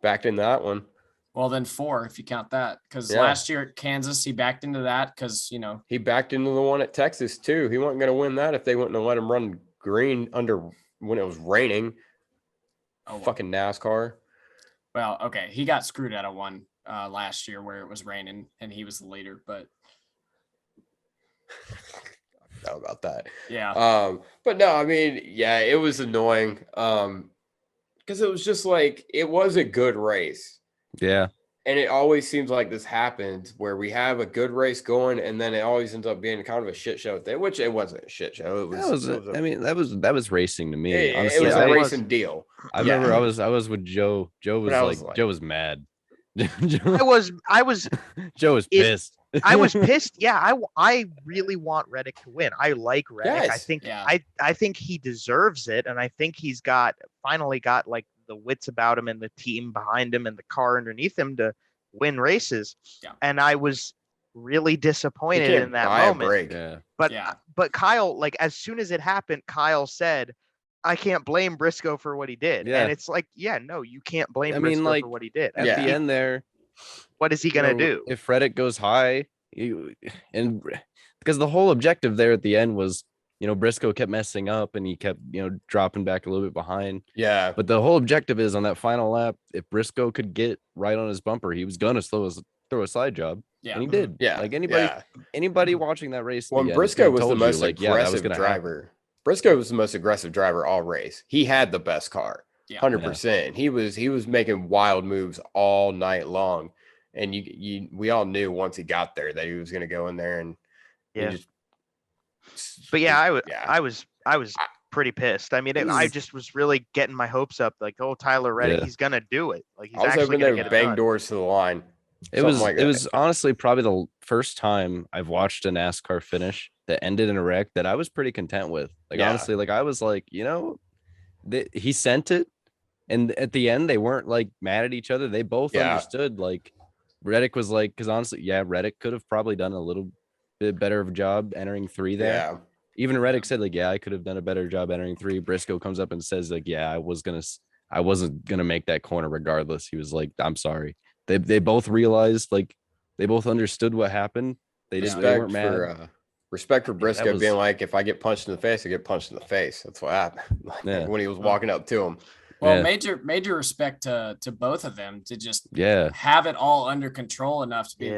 backed in that one. Well, then 4 if you count that, because Yeah. last year at Kansas he backed into that because He backed into the one at Texas too. He wasn't going to win that if they wouldn't have let him run green when it was raining. Fucking NASCAR. Well, okay, he got screwed out of one last year where it was raining and he was the leader, but How about that? yeah. But no, I mean, yeah, it was annoying. Because it was just like it was a good race. Yeah. And it always seems like this happens where we have a good race going, and then it always ends up being kind of a shit show there, which it wasn't a shit show. That was racing to me. It Honestly, was a racing deal. I remember I was with Joe. Joe was Joe was mad. I was Joe was pissed. I was pissed. Yeah, I really want Reddick to win. I like Reddick. Yes. I think Yeah. I think he deserves it, and I think he's finally got like the wits about him and the team behind him and the car underneath him to win races. Yeah. And I was really disappointed You can't in that buy a moment. break. Yeah. But Kyle, like as soon as it happened, Kyle said, "I can't blame Briscoe for what he did." Yeah. And it's like, yeah, no, you can't blame I mean, Briscoe like, for what he did. At the end there, what is he gonna do? If Reddick goes high, because the whole objective there at the end was Briscoe kept messing up and he kept, dropping back a little bit behind. Yeah. But the whole objective is on that final lap, if Briscoe could get right on his bumper, he was going to throw a side job. Yeah. And he did. Yeah. Like anybody watching that race. When Briscoe was the most aggressive driver. Briscoe was the most aggressive driver all race. He had the best car. 100%. He was making wild moves all night long. And we all knew once he got there that he was going to go in there and I was pretty pissed. I mean, I just was really getting my hopes up. Like, Tyler Reddick, he's gonna do it. Like, he's actually going to bang doors to the line. It was honestly probably the first time I've watched a NASCAR finish that ended in a wreck that I was pretty content with. Like, honestly, like I was like, he sent it, and at the end they weren't like mad at each other. They both understood. Like, Reddick was like, because honestly, Reddick could have probably done a little bit better of a job entering 3 there. Yeah. Even Reddick said, like, I could have done a better job entering 3. Briscoe comes up and says, like, I wasn't gonna make that corner regardless. He was like, I'm sorry. They both realized, like, they both understood what happened. They weren't mad. Respect for Briscoe being like, if I get punched in the face, I get punched in the face. That's what happened. When he was walking up to him. Well, major respect to both of them to just have it all under control enough to be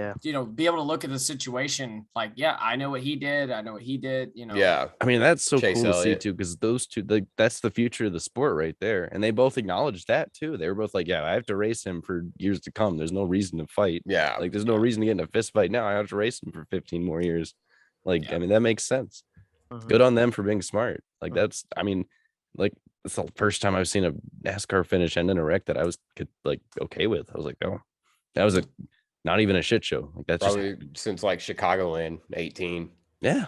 be able to look at the situation like, I know what he did, I know what he did, Yeah. I mean, that's so cool to see too, because those two, that's the future of the sport right there. And they both acknowledged that too. They were both like, I have to race him for years to come. There's no reason to fight. Yeah. Like, there's no reason to get in a fist fight now. I have to race him for 15 more years. Like, I mean, that makes sense. Good on them for being smart. Like, that's the first time I've seen a NASCAR finish end in a wreck that I was okay with. I was like, oh, that was not even a shit show. Like, that's probably since like Chicagoland 18. Yeah.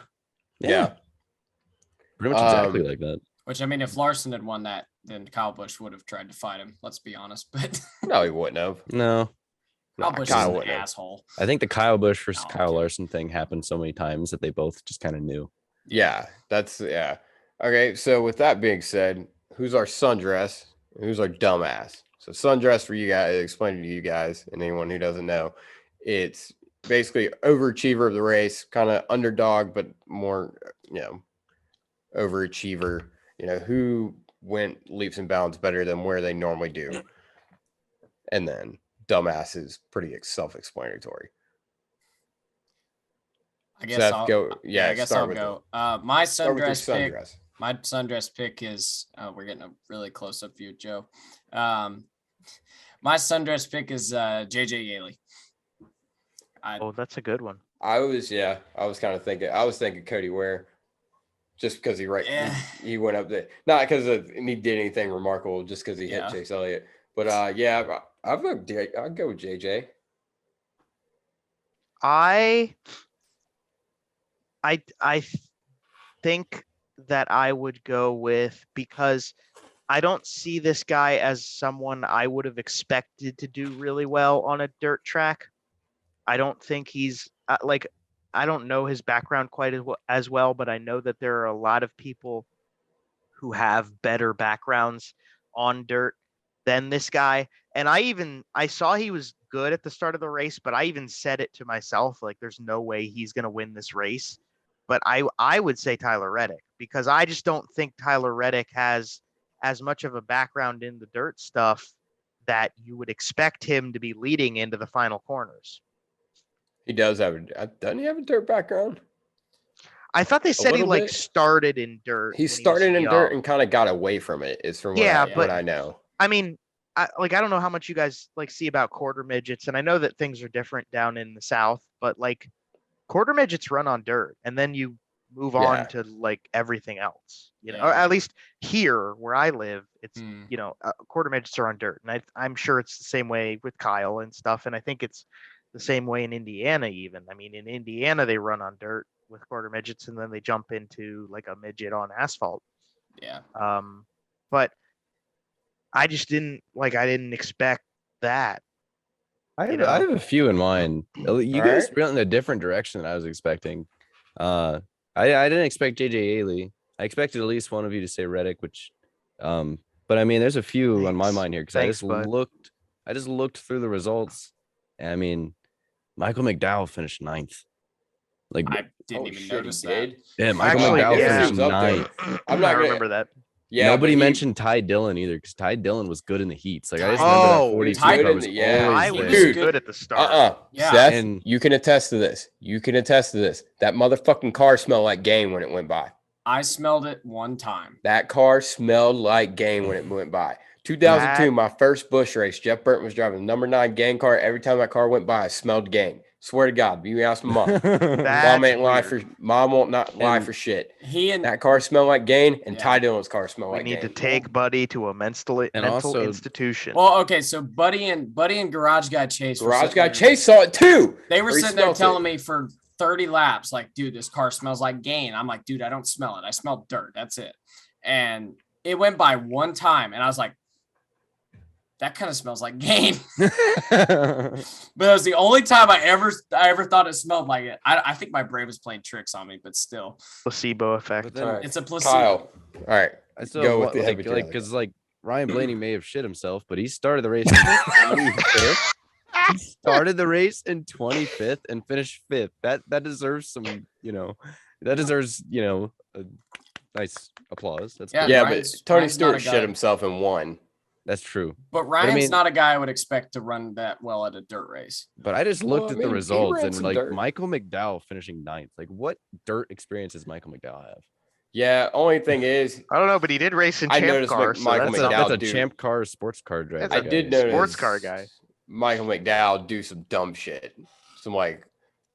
Pretty much exactly like that. Which, I mean, if Larson had won that, then Kyle Busch would have tried to fight him. Let's be honest. But no, he wouldn't have. No. Kyle Busch is an asshole. I think the Kyle Busch versus Kyle Larson thing happened so many times that they both just kind of knew. Yeah, okay, so with that being said, who's our sundress and who's our dumbass? So sundress, for you guys, explain it to you guys and anyone who doesn't know, it's basically overachiever of the race, kind of underdog, but more, overachiever, who went leaps and bounds better than where they normally do. And then dumbass is pretty self-explanatory. I guess I'll go. Yeah, I guess I'll go. My sundress pick is we're getting a really close-up view, Joe. My sundress pick is JJ Yaley. That's a good one. I was kind of thinking Cody Ware, just because he went up there, not because he did anything remarkable, just because he hit Chase Elliott. But I'd go with JJ. I think that I would go with, because I don't see this guy as someone I would have expected to do really well on a dirt track. I don't think he's I don't know his background quite as well, but I know that there are a lot of people who have better backgrounds on dirt than this guy. And I saw he was good at the start of the race, but I even said it to myself, like, there's no way he's going to win this race. But I would say Tyler Reddick, because I just don't think Tyler Reddick has as much of a background in the dirt stuff that you would expect him to be leading into the final corners. He does doesn't he have a dirt background? I thought they said he started in dirt. He started in dirt and kind of got away from it. Is from what I know. I mean, I don't know how much you guys see about quarter midgets, and I know that things are different down in the South, but quarter midgets run on dirt, and then you move on to everything else, or at least here where I live, it's, quarter midgets are on dirt. And I'm sure it's the same way with Kyle and stuff. And I think it's the same way in Indiana, even. I mean, in Indiana, they run on dirt with quarter midgets, and then they jump into a midget on asphalt. Yeah. But I just didn't expect that. I have a few in mind. You guys went in a different direction than I was expecting. I didn't expect JJ Yaley. I expected at least one of you to say Reddick, which, but I mean, there's a few on my mind here, because I just looked through the results. And I mean, Michael McDowell finished 9th. Like I didn't even notice that. Yeah, Michael Actually, McDowell yeah. finished ninth. I'm not I gonna remember that. Yeah, Nobody but mentioned Ty Dillon either, because Ty Dillon was good in the heats. Like I just Ty- remember that Oh, 42 Ty car was Dillon, yeah. always I there. was Dude, good at the start. Yeah. Seth, And- you can attest to this. You can attest to this. That motherfucking car smelled like game when it went by. I smelled it one time. That car smelled like game when it went by. 2002, That- my first Busch race. Jeff Burton was driving the number 9 gang car. Every time that car went by, I smelled gang. Swear to God, you ask my mom. That's Mom ain't lie weird. for. Mom won't not lie And for shit. He and That car smelled like Gain, and Yeah. Ty Dillon's car smelled We like need to Gain. take Buddy to a mental also- institution. well, okay, so Buddy and Garage Guy Chase. were Garage sitting guy there- Chase saw it too. They were Or he sitting there smelt telling it. me for 30 laps, like, dude, this car smells like Gain. I'm like, dude, I don't smell it. I smell dirt. That's it. And it went by one time, and I was like, that kind of smells like Gain. But it was the only time I ever thought it smelled like it. I think my brain was playing tricks on me, but still, Placebo effect. But then- All right. it's a placebo. Kyle. All right. I still Go with want, the like, heavy trailer. because like Ryan Blaney may have shit himself, but he started the race. In 25th. He started the race in 25th and finished 5th. That deserves some, that deserves, a nice applause. That's Yeah, good. Yeah, Ryan's- but Tony Ryan's not Stewart a guy. shit himself and won. That's true. But Ryan's mean- not a guy I would expect to run that well at a dirt race. But I just Well, looked I at mean, the he results ran and some like dirt. Michael McDowell finishing 9th. Like what dirt experience does Michael McDowell have? Yeah, only thing is, I don't know, but he did race in I Champ noticed Car. Mc- So Michael that's McDowell That's a dude. champ car, sports car driver. I That's a did guy. notice sports car guy. Michael McDowell do some dumb shit. Some like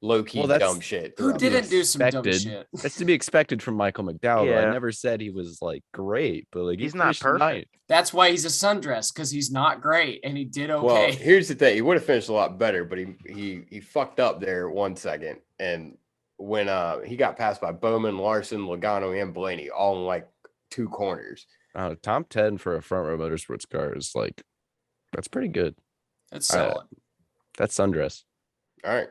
low key Well, that's- dumb shit. Who throughout the didn't race. do some dumb Expected. shit? That's to be expected from Michael McDowell. Though. I Yeah. never said he was like great, but like he He's not finished perfect. 9th. That's why he's a sundress, because he's not great and he did okay. Well, here's the thing. He would have finished a lot better, but he fucked up there 1 second. And when he got passed by Bowman, Larson, Logano, and Blaney all in like 2 corners. Top 10 for a front row motorsports car is like, that's pretty good. That's solid. That's sundress. All right.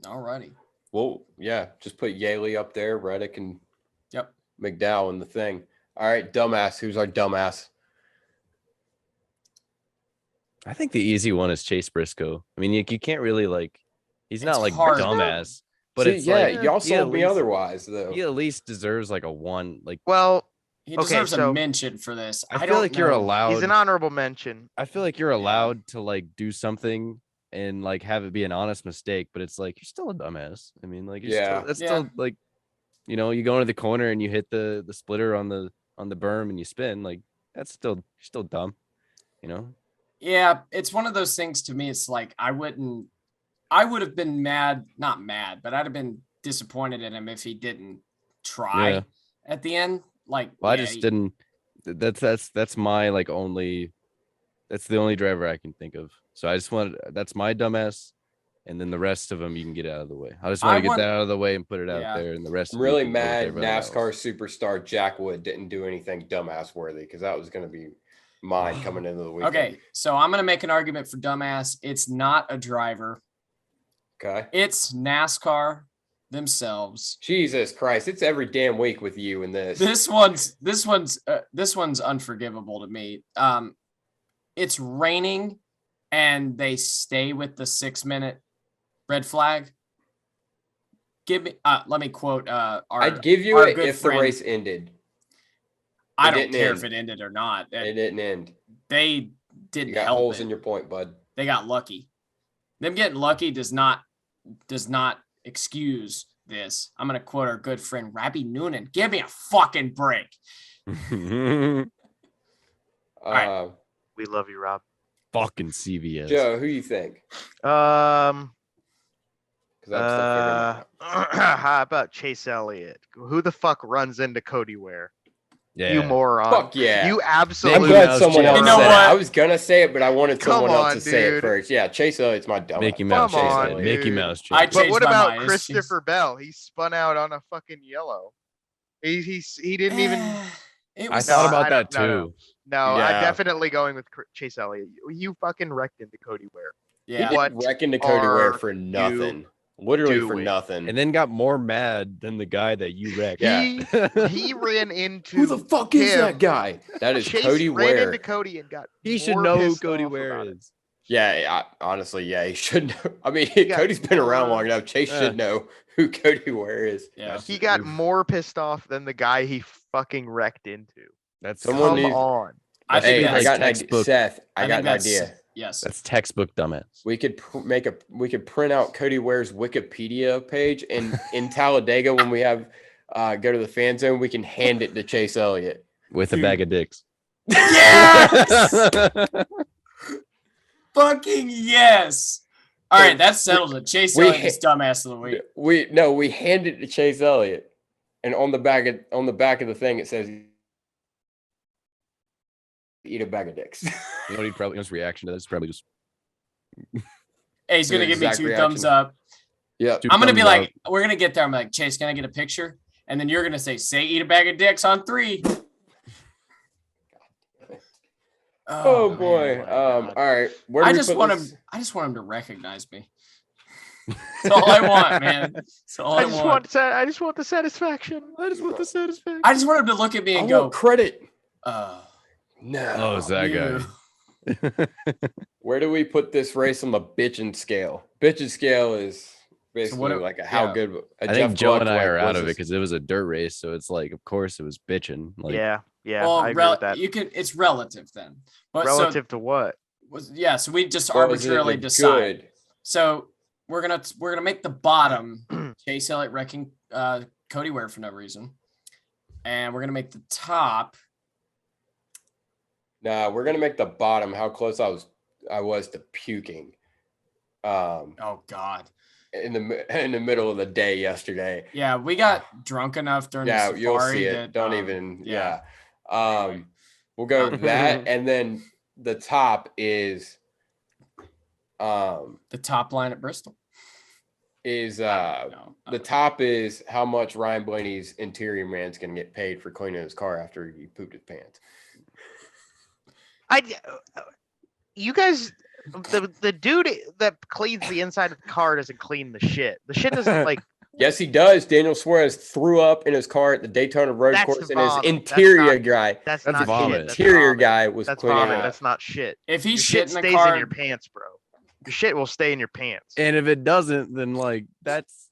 Alrighty. Well, yeah, just put Yaley up there, Reddick and Yep. McDowell in the thing. All right, dumbass. Who's our dumbass? I think the easy one is Chase Briscoe. I mean, you can't really like, he's not It's like hard. dumbass, but See, it's yeah, like y'all he at sold me least- otherwise though. He at least deserves like a 1. Like Well, He Okay, deserves a so- mention for this. I feel don't like you're know. allowed. he's an honorable mention. I feel like you're allowed to like do something and like have it be an honest mistake, but it's like you're still a dumbass. I mean, like Yeah. that's Yeah. still like, you go into the corner and you hit the splitter on the berm and you spin. Like that's still you're still dumb, Yeah, it's one of those things to me. It's like I would have been not mad, but I'd have been disappointed in him if he didn't try Yeah. at the end. Like, Well, I yeah, just didn't. That's my like only. That's the only driver I can think of. So I just wanted. That's my dumbass, and then the rest of them you can get out of the way. I just want I to get want- that out of the way and put it out Yeah. there, and the rest. I'm of you really can go with mad everybody else. NASCAR superstar Jack Wood didn't do anything dumbass worthy because that was going to be mine coming into the weekend. Okay, so I'm gonna make an argument for dumbass. It's not a driver. Okay. It's NASCAR themselves. Jesus Christ. It's every damn week with you in this. This one's unforgivable to me. It's raining and they stay with the 6-minute red flag. Give me let me quote I'd give you our it good if friend- the race ended. I it don't didn't care end. if it ended or not. It didn't end. They You didn't got help holes it. in your point, bud. They got lucky. Them getting lucky does not excuse this. I'm gonna quote our good friend Rabbi Noonan. Give me a fucking break. right. We love you, Rob. Fucking CVS. Joe, who you think? Because I'm still figuring that out. How about Chase Elliott? Who the fuck runs into Cody Ware? Yeah. You moron. Fuck yeah. You I'm absolute. glad Mouse someone Chase. else You know said it. what? I was gonna say it, but I wanted Come someone else on, to say it dude. first. Yeah, Chase Elliott's my dumb. Mickey ass. Mouse. Come Chase on, Elliott. Mickey dude. Mouse. Chase I But Elliott. what changed my about mind. It's Christopher Bell? He spun out on a fucking yellow. He didn't even. It I was thought No, about I that don't- no, too. No, Yeah. I'm definitely going with Chase Elliott. You fucking wrecked into Cody Ware. yeah. He What did wreck into Cody Ware are for you nothing. Literally for doing? nothing. And then got more mad than the guy that you wrecked. Yeah. He ran into. who the fuck is him. that guy? That is Chase Cody ran Ware. into Cody and got. He should more know who pissed Cody off Ware about it. is. Yeah, honestly, yeah, he should know. I mean, got Cody's been around more- long enough. Chase should know who Cody Ware is. Yeah. He got more pissed off than the guy he fucking wrecked into. That's Someone Come needs- on. I think Hey, that's I got an idea. textbook. Seth, I got think an that's- idea. Yes. That's textbook dumbass. We could we could print out Cody Ware's Wikipedia page, and in Talladega when we have go to the fan zone, we can hand it to Chase Elliott With a bag of dicks. Yes. Fucking yes. All right, that settles it. Chase we Elliott is dumbass of the week. We hand it to Chase Elliott, and on the back of the thing it says, "Eat a bag of dicks." You know, his reaction to this is probably just. Hey, he's gonna give me Exact 2 reaction. thumbs up. Yeah, I'm gonna be thumbs like, up. we're gonna get there. I'm like, Chase, can I get a picture? And then you're gonna say eat a bag of dicks on 3. Oh boy. man. All right. Where do I we just put want this? him. I just want him to recognize me. That's all I want, man. That's all I want. I just want the satisfaction. I just want the satisfaction. I just want him to look at me I and want go, credit. "Oh, No. Oh, is that you." guy? Where do we put this race on the bitchin' scale? Bitchin' scale is basically like a how yeah. good. A I Jeff think Joe Gluck, and I like, are out was of it this- because it was a dirt race, so it's like, of course, it was bitching. Like, Yeah, Well, I agree with that. you can. It's relative then. But Relative to what? so we just Or was it arbitrarily the decide. good? So we're gonna make the bottom Chase Elliott wrecking Cody Ware for no reason, and we're gonna make the top. Nah, we're gonna make the bottom how close I was to puking. Oh God. In the middle of the day yesterday. Yeah, we got drunk enough during the Yeah, safari you'll see it. that, Don't even. yeah. Yeah. Anyway. We'll go with that, and then the top is the top line at Bristol. No, the top is how much Ryan Blaney's interior man's gonna get paid for cleaning his car after he pooped his pants. You guys, the dude that cleans the inside of the car doesn't clean the shit. The shit doesn't like. Yes, he does. Daniel Suarez threw up in his car at the Daytona Road That's Course, the and his vomit. interior guy, That's That's not vomit. shit. That's interior vomit. guy was That's cleaning vomit. up. That's not shit. if he Your shit shit in the stays car, in your pants, bro. Your shit will stay in your pants. and if it doesn't, then like that's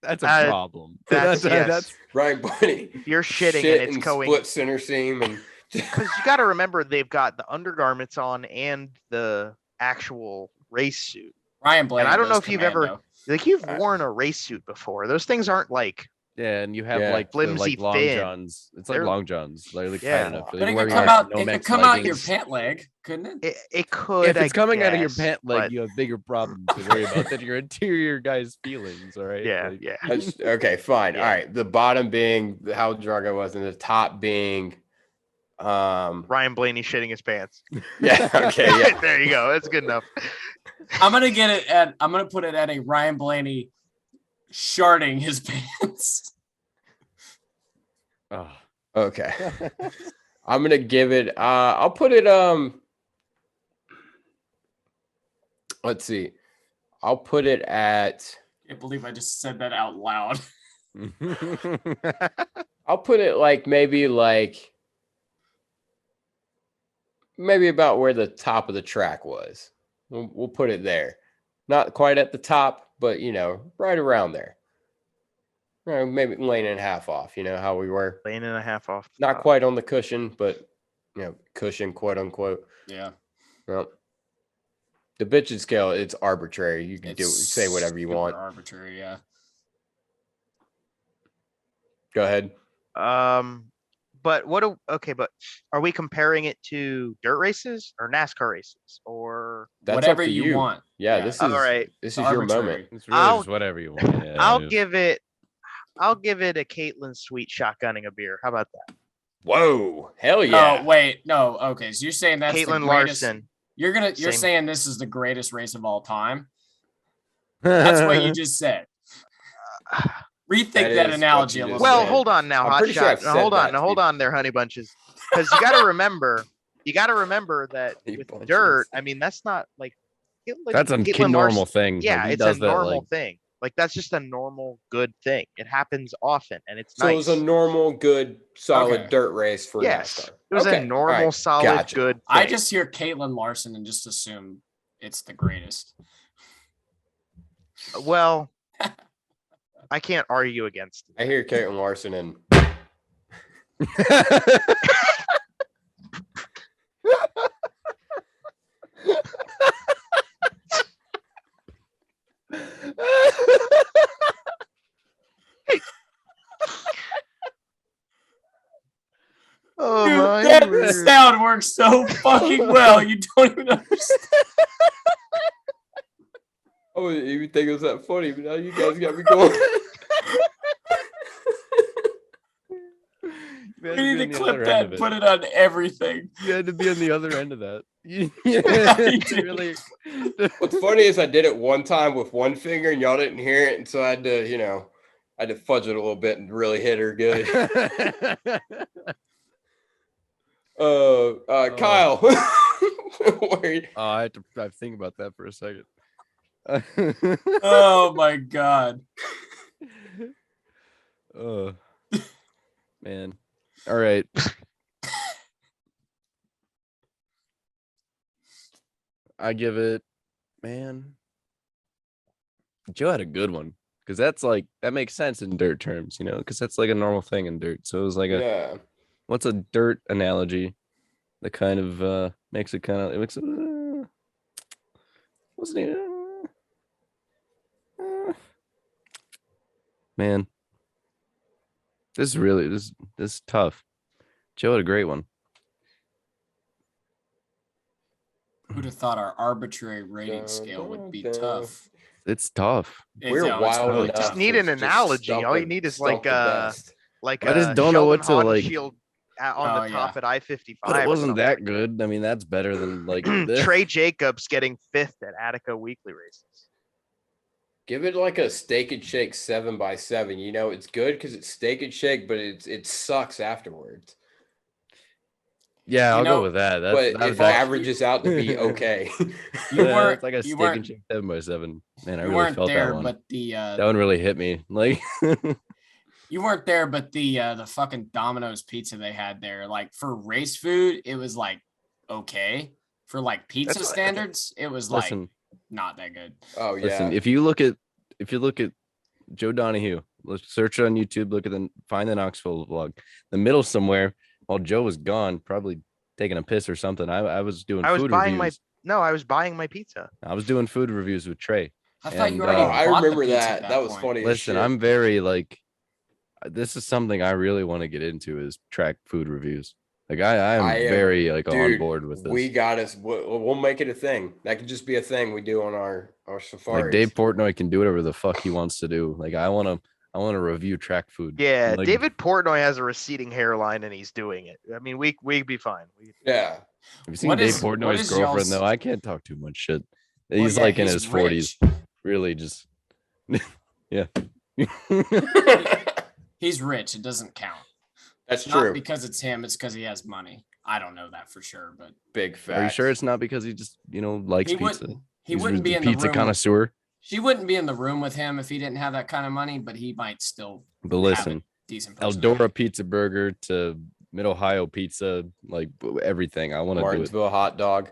a problem. Yes. Ryan Blaney. If you're shitting shit and it's and going, split center seam and because you got to remember they've got the undergarments on and the actual race suit. Ryan Blaney. And I don't know goes if you've ever- commando. Like you've worn a race suit before. Those things aren't like. Yeah, and you have Yeah. like the, Flimsy like long fin. johns. It's like They're- long johns, literally Yeah. tight enough. But You're it could wearing, come like, out. It Nomex could come out your leggings. pant leg, couldn't it? It could. If it's I coming out of your guess, pant leg, but- you have bigger problems to worry about than your interior guy's feelings. All right. Yeah, Like, yeah. okay, fine. Yeah. All right. The bottom being how drunk I was, and the top being Ryan Blaney shitting his pants. yeah, okay, yeah. There you go. That's good enough. I'm gonna put it at a Ryan Blaney sharding his pants. Oh. Okay. I'm gonna give it I'll put it let's see. I'll put it at Can't believe I just said that out loud. I'll put it maybe about where the top of the track was. We'll put it there. Not quite at the top, but right around there. Maybe lane and a half off, how we were. Lane and a half off. the Not top. quite on the cushion, but cushion, quote unquote. Yeah. Well, the bitchin' scale, it's arbitrary. You can It's say whatever you super want. Arbitrary, yeah. Go ahead. But but are we comparing it to dirt races or NASCAR races or? That's Whatever up to you want. Yeah, Yeah. this is All right. This is your Arbitrary. moment. It's really I'll- just whatever you want. Yeah, I'll it is. give it a Caitlin Sweet shotgunning a beer. How about that? Whoa, hell yeah! Oh wait, no. Okay, so you're saying that's the Caitlin greatest. Larson. You're Same. saying this is the greatest race of all time. That's what you just said. Rethink That that is analogy a what you little just Well, bit. said. hold on now, I'm hot pretty sure shot. I've Now, said hold on, that now to hold you. on there, honey bunches. Because you got to remember that Honey with bunches. dirt, I mean, that's not like That's a Caitlin normal Larson- thing. Yeah, Like, he it's a does that, normal like, thing. Like that's just a normal good thing. It happens often, and it's So nice. it was a normal, good, solid Okay. dirt race for Yes, NASCAR. it was Okay, a normal, all right, solid, gotcha. good. Thing. I just hear Caitlin Larson and just assume it's the greatest. Well, I can't argue against it. I hear Caitlin Larson and Oh Dude, my that word. sound works so fucking well. You don't even understand. I wouldn't even think it was that funny, but now you guys got me going. We need to clip that and put it on everything. You had to be on the other end of that. Really. What's funny is I did it one time with one finger and y'all didn't hear it, and so I had to, I had to fudge it a little bit and really hit her good. Kyle. Where you... I had to think about that for a second. Oh my god. Oh man. All right. I give it, man. Joe had a good one because that's like that makes sense in dirt terms, because that's like a normal thing in dirt. So it was like what's a dirt analogy that kind of makes it kind of it makes it wasn't it? Man, this is really this is tough. Joe had a great one. Who'd have thought our arbitrary rating scale would be tough? It's tough. We're wild really enough. tough. Just need an analogy. All you need is like I I just don't know what to like. Shield on the top at I-55. But it wasn't that good. I mean, that's better than like Trey Jacobs getting 5th at Attica Weekly Races. Give it like a steak and shake 7x7. It's good because it's steak and shake, but it sucks afterwards. Yeah, I'll go with that. But it averages out to be okay. It's like a steak and shake 7x7. Man, I really felt that one. But that one really hit me. Like you weren't there, but the fucking Domino's pizza they had there, like for race food, it was like okay. For like pizza standards, it was like not that good. Oh yeah. Listen, if you look at Joe Donahue, let's search it on YouTube, find the Knoxville vlog. The middle somewhere, while Joe was gone, probably taking a piss or something. I was doing food reviews. I was buying my pizza. I was doing food reviews with Trey. I thought you already I bought remember the pizza that. That was point. funny. Listen, I'm very like this is something I really want to get into is track food reviews. Like I am very like on board with this. We got us. We'll make it a thing. That could just be a thing we do on our safaris. Like Dave Portnoy can do whatever the fuck he wants to do. Like I want to review track food. Yeah, like, David Portnoy has a receding hairline and he's doing it. I mean, we'd be fine. Yeah. Have you seen Dave Portnoy's girlfriend though? I can't talk too much shit. He's like in his 40s. Really just yeah. He's rich. It doesn't count. That's not true. Because it's him. It's because he has money. I don't know that for sure, but big fat. Are you sure it's not because he just likes pizza? He wouldn't be in the pizza connoisseur. She wouldn't be in the room with him if he didn't have that kind of money, but he might still. But listen, decent Eldora Pizza Burger to Mid Ohio Pizza, like everything. I want to do it. Martinsville hot dog.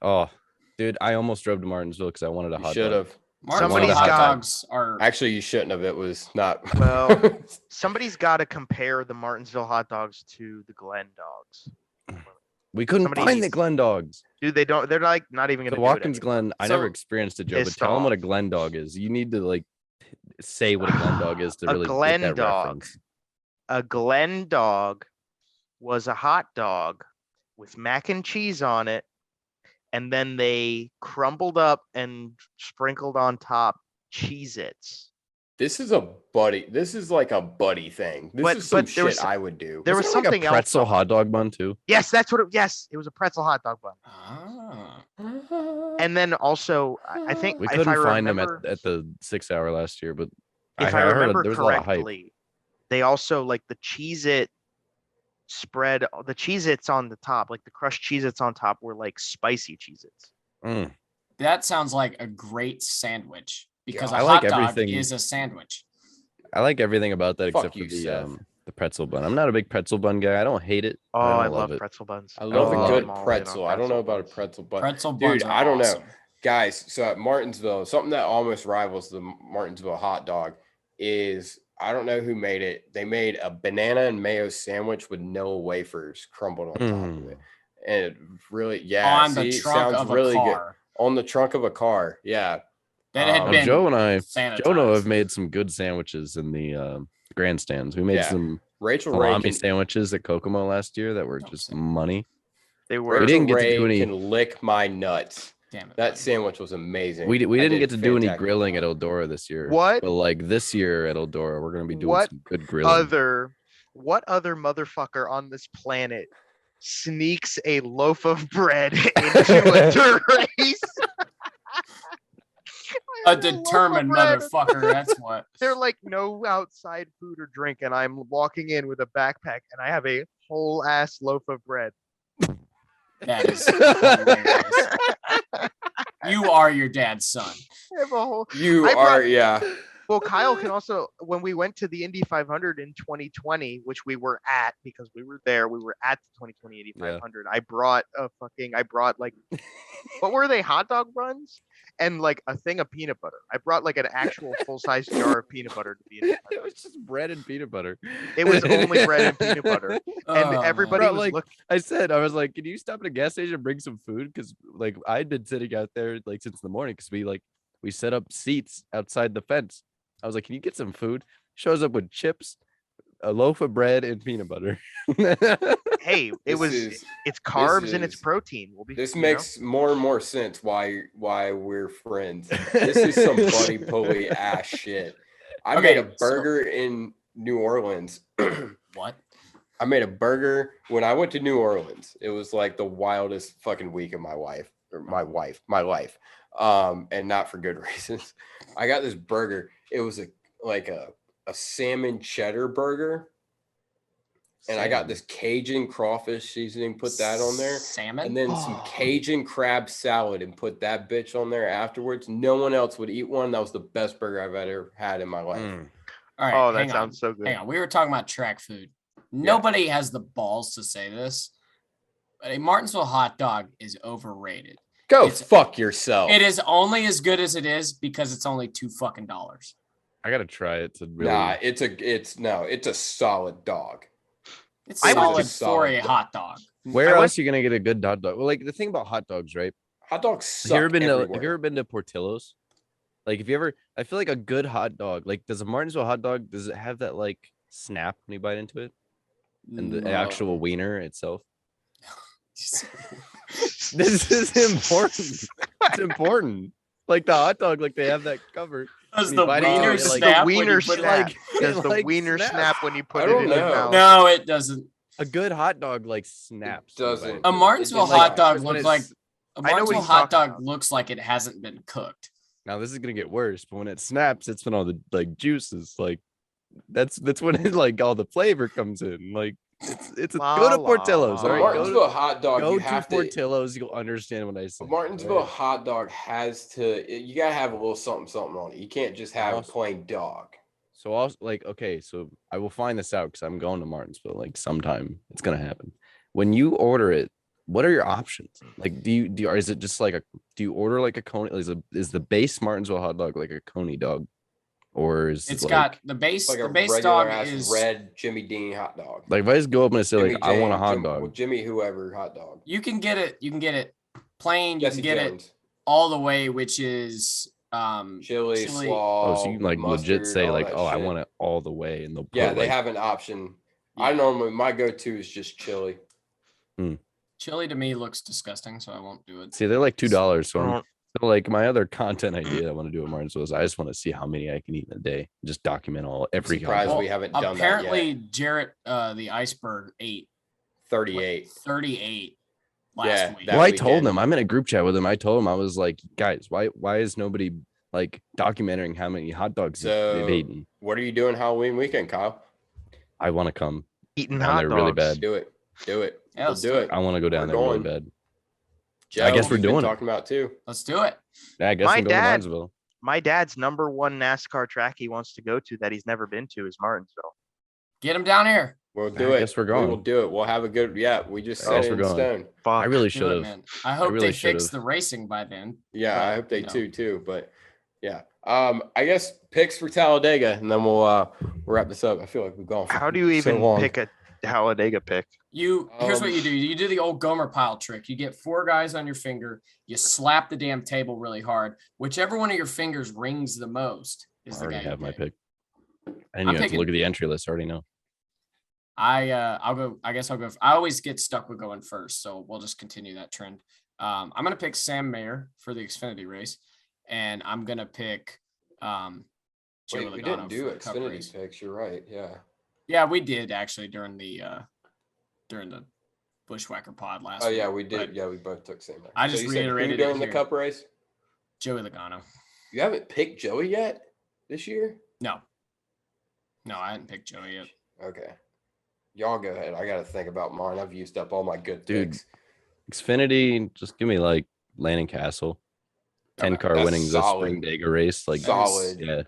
Oh, dude, I almost drove to Martinsville because I wanted a hot dog. Should have. Somebody's hot dogs are actually you shouldn't have. It was not. Well, somebody's got to compare the Martinsville hot dogs to the Glen dogs. We couldn't find the Glen dogs. Dude, they don't. They're like not even going to. The Watkins Glen. I never experienced it, Joe. But tell them what a Glen dog is. You need to like say what a Glen dog is to really get that reference. A Glen dog was a hot dog with mac and cheese on it, and then they crumbled up and sprinkled on top Cheez-Its. This is like a buddy thing. This is some shit I would do. There was something else. Pretzel hot dog bun too. Yes, that's what. It was a pretzel hot dog bun. And then also, I think we couldn't find them at the 6 hour last year, but if I remember correctly, they also like the Cheez-It spread, the Cheez-Its on the top, like the crushed Cheez-Its on top were like spicy Cheez-Its. That sounds like a great sandwich. Because a hot dog is a sandwich. I like everything about that except for the pretzel bun. I'm not a big pretzel bun guy. I don't hate it. Oh, I love pretzel buns. I love a good pretzel. I don't know about a pretzel bun. Pretzel buns dude, I don't know. Guys, so at Martinsville, something that almost rivals the Martinsville hot dog is, I don't know who made it. They made a banana and mayo sandwich with no wafers crumbled on top of it. And it really, on the trunk of a car. On the trunk of a car. Yeah. That had been Joe sanitized. have made some good sandwiches in the grandstands. We made some salami sandwiches at Kokomo last year that were just money. They were. We didn't get to do any. Can lick my nuts. Damn it, that sandwich was amazing. We didn't get to do any grilling at Eldora this year. What? But like this year at Eldora, we're gonna be doing some good grilling. What other motherfucker on this planet sneaks a loaf of bread into a dirt race? A determined motherfucker, that's what. They're like no outside food or drink, and I'm walking in with a backpack, and I have a whole ass loaf of bread. That is hilarious. You are your dad's son. Yeah. Well, Kyle can also, when we went to the Indy 500 in 2020, which we were at because we were there, we were at the 2020 Indy 500. I brought like, what were they? Hot dog buns and like a thing of peanut butter. I brought like an actual full-size jar of peanut butter to be in. It was just bread and peanut butter. It was only bread and peanut butter, and everybody was like, looking. I was like, can you stop at a gas station and bring some food? Because like I'd been sitting out there like since the morning because we set up seats outside the fence. I was like, can you get some food? Shows up with chips, a loaf of bread, and peanut butter. Hey, it's carbs and it's protein. This makes more and more sense why we're friends. This is some buddy pulley ass shit. I made a burger in New Orleans. What? I made a burger when I went to New Orleans. It was like the wildest fucking week of my life. And not for good reasons. I got this burger. It was a salmon cheddar burger. And I got this Cajun crawfish seasoning, put that on there. Salmon? And then some Cajun crab salad and put that bitch on there afterwards. No one else would eat one. That was the best burger I've ever had in my life. All right, that sounds so good. Hang on. We were talking about track food. Nobody has the balls to say this, but a Martinsville hot dog is overrated. Fuck yourself. It is only as good as it is because it's only $2 I gotta try it to really. Nah, it's a solid dog. It's solid for a hot dog. Where else are you gonna get a good hot dog? Well, like the thing about hot dogs, right? Hot dogs suck. Have you ever been to Portillo's? Like, I feel like a good hot dog. Like, does a Martinsville hot dog? Does it have that like snap when you bite into it, and the actual wiener itself? This is important. It's important. Like the hot dog, like they have that cover. Does the wiener snap? Does the wiener snap when you put it in your mouth? No, it doesn't. A good hot dog like snaps. It doesn't. A Martinsville hot dog looks like looks like it hasn't been cooked. Now this is gonna get worse, but when it snaps, it's when all the like juices, like that's when it like all the flavor comes in. Like it's go to Portillo's. All right, Martinsville hot dog. Go to Portillo's. You'll understand what I say. A Martinsville hot dog you gotta have a little something on it. You can't just have a plain dog. So also so I will find this out because I'm going to Martinsville like sometime. It's gonna happen. When you order it, what are your options? Like, is it just like do you order like a coney? Is the base Martinsville hot dog like a coney dog? Or is it's got the base? Like the base dog is red Jimmy Dean hot dog. Like if I just go up and I say like I want a hot dog, Jimmy whoever hot dog. You can get it. You can get it plain. You can get it all the way, which is chili. Slaw, so you can like legit say like, I want it all the way, and they'll put they have an option. Yeah. My go-to is just chili. Chili to me looks disgusting, so I won't do it. See, they're like $2, so like my other content idea I want to do at Martinsville is I just want to see how many I can eat in a day. Just document every. Surprised we haven't done that yet. Apparently, Jarrett, the iceberg, ate 38 last week. Well, I told him, I'm in a group chat with him. I told him, I was like, guys, why is nobody like documenting how many hot dogs they've eaten? What are you doing Halloween weekend, Kyle? I want to come eating hot dogs really bad. Do it. Yeah, we'll do it. I want to go down there really bad. Joe, I guess we're doing talking about too. Let's do it. Yeah, I guess I'm going to Martinsville. My dad's number one NASCAR track he wants to go to that he's never been to is Martinsville. Get him down here. We'll do it. I guess we're going. We will do it. We'll have a good. Yeah, we just set it in stone. I really Do should it, have. man. I hope they fix the racing by then. Yeah, I hope they too. But yeah, I guess picks for Talladega, and then we'll wrap this up. I feel like we've gone. How do you even pick a Talladega pick? Here's what you do. You do the old Gomer pile trick. You get 4 guys on your finger. You slap the damn table really hard. Whichever one of your fingers rings the most is the guy. I already have my pick. And you have to look at the entry list. I already know. I'll go. I guess I'll go. I always get stuck with going first, so we'll just continue that trend. I'm gonna pick Sam Mayer for the Xfinity race, and I'm gonna pick. Wait, we didn't do Xfinity picks. You're right. Yeah. Yeah, we did actually during the Bushwhacker pod last week. Oh yeah, we did. Yeah, we both took Sam Mayer. I just reiterated during the Cup race. Joey Logano. You haven't picked Joey yet this year? No, I hadn't picked Joey yet. Okay. Y'all go ahead. I got to think about mine. I've used up all my good picks. Xfinity, just give me like Landon Castle. 10-car winning the Spring Dega race. Like solid.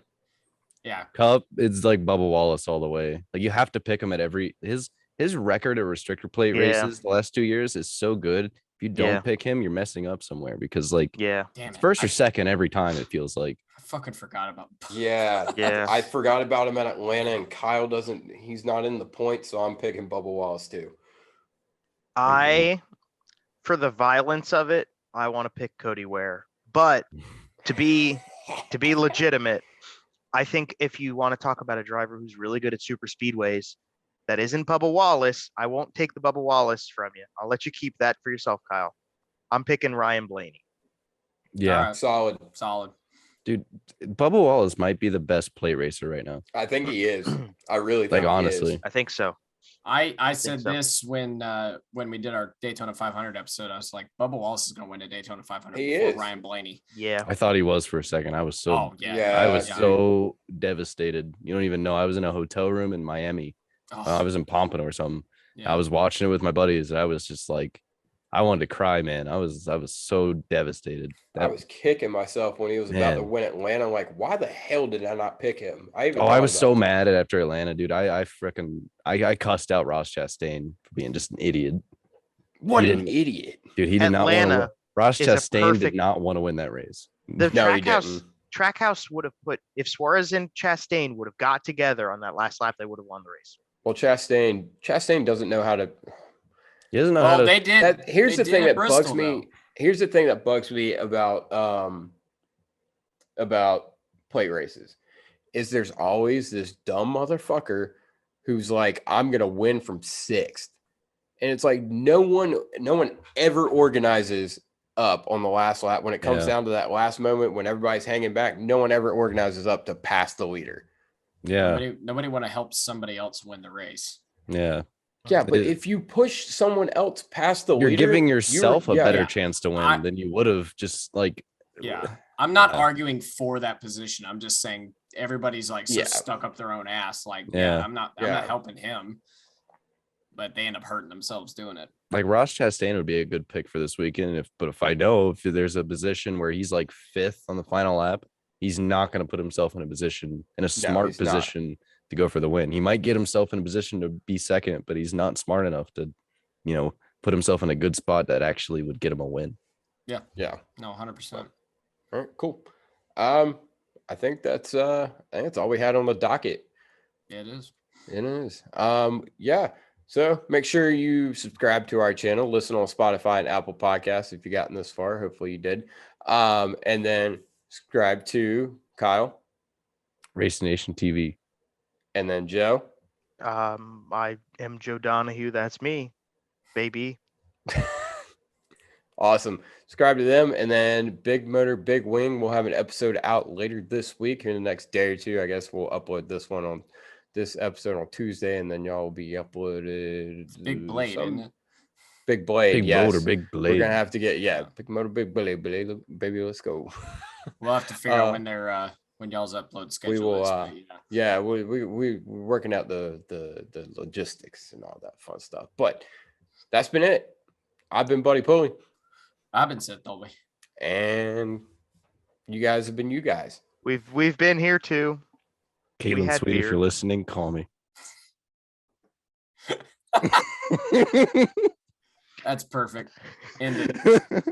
Yeah. Cup, it's like Bubba Wallace all the way. Like you have to pick him at every his record of restrictor plate races the last 2 years is so good. If you don't pick him, you're messing up somewhere because like it's first or second every time it feels like. I fucking forgot about. Yeah. I forgot about him at Atlanta, and Kyle he's not in the point, so I'm picking Bubba Wallace too. For the violence of it, I want to pick Cody Ware. But to be legitimate, I think if you want to talk about a driver who's really good at super speedways, that isn't Bubba Wallace. I won't take the Bubba Wallace from you. I'll let you keep that for yourself, Kyle. I'm picking Ryan Blaney. Yeah. Right. Solid. Dude, Bubba Wallace might be the best plate racer right now. I think he is. I really think honestly. I think so. I said this when we did our Daytona 500 episode. I was like, Bubba Wallace is going to win a Daytona 500 before Ryan Blaney. Yeah. I thought he was for a second. I was so so devastated. You don't even know. I was in a hotel room in Miami. I was in Pompano or something. Yeah. I was watching it with my buddies, and I was just like, I wanted to cry, man. I was so devastated. I was kicking myself when he was about to win Atlanta. I'm like, why the hell did I not pick him? I was so mad after Atlanta, dude. I cussed out Ross Chastain for being just an idiot. What an idiot. Dude, he did not want to. Ross Chastain did not want to win that race. The Trackhouse would have if Suarez and Chastain would have got together on that last lap, they would have won the race. Well, Chastain doesn't know how to. He doesn't know how to. They did. Here's the thing that bugs me. Here's the thing that bugs me about plate races is there's always this dumb motherfucker who's like, I'm gonna win from 6th, and it's like no one ever organizes up on the last lap when it comes down to that last moment when everybody's hanging back. No one ever organizes up to pass the leader. Yeah. Nobody want to help somebody else win the race. Yeah. Yeah, but if you push someone else past the leader, you're giving yourself a better chance to win than you would have just like. Yeah, I'm not arguing for that position. I'm just saying everybody's like stuck up their own ass. Like, I'm not helping him, but they end up hurting themselves doing it. Like Ross Chastain would be a good pick for this weekend. If there's a position where he's like 5th on the final lap, he's not going to put himself in a smart position to go for the win. He might get himself in a position to be 2nd, but he's not smart enough to, put himself in a good spot that actually would get him a win. Yeah. Yeah. No, 100%. All right, cool. I think that's all we had on the docket. Yeah, it is. It is. Yeah. So make sure you subscribe to our channel, listen on Spotify and Apple Podcasts if you gotten this far. Hopefully you did. And then subscribe to Kyle. Race Nation TV. And then Joe. I am Joe Donahue. That's me, baby. Awesome. Subscribe to them. And then Big Motor, Big Wing. We'll have an episode out later this week. In the next day or two, I guess we'll upload this episode on Tuesday, and then y'all will be uploaded. It's Big Blade, isn't it? Big Blade. Big yes. Motor, Big Blade. We're gonna have to get Big Motor, Big Blade, baby. Let's go. We'll have to figure out when y'all's upload schedule. We will. We're working out the logistics and all that fun stuff. But that's been it. I've been Buddy Pulley. I've been Seth Dolby. And you guys have been you guys. We've been here too. Caitlin Sweet, if you're listening, call me. That's perfect. End it.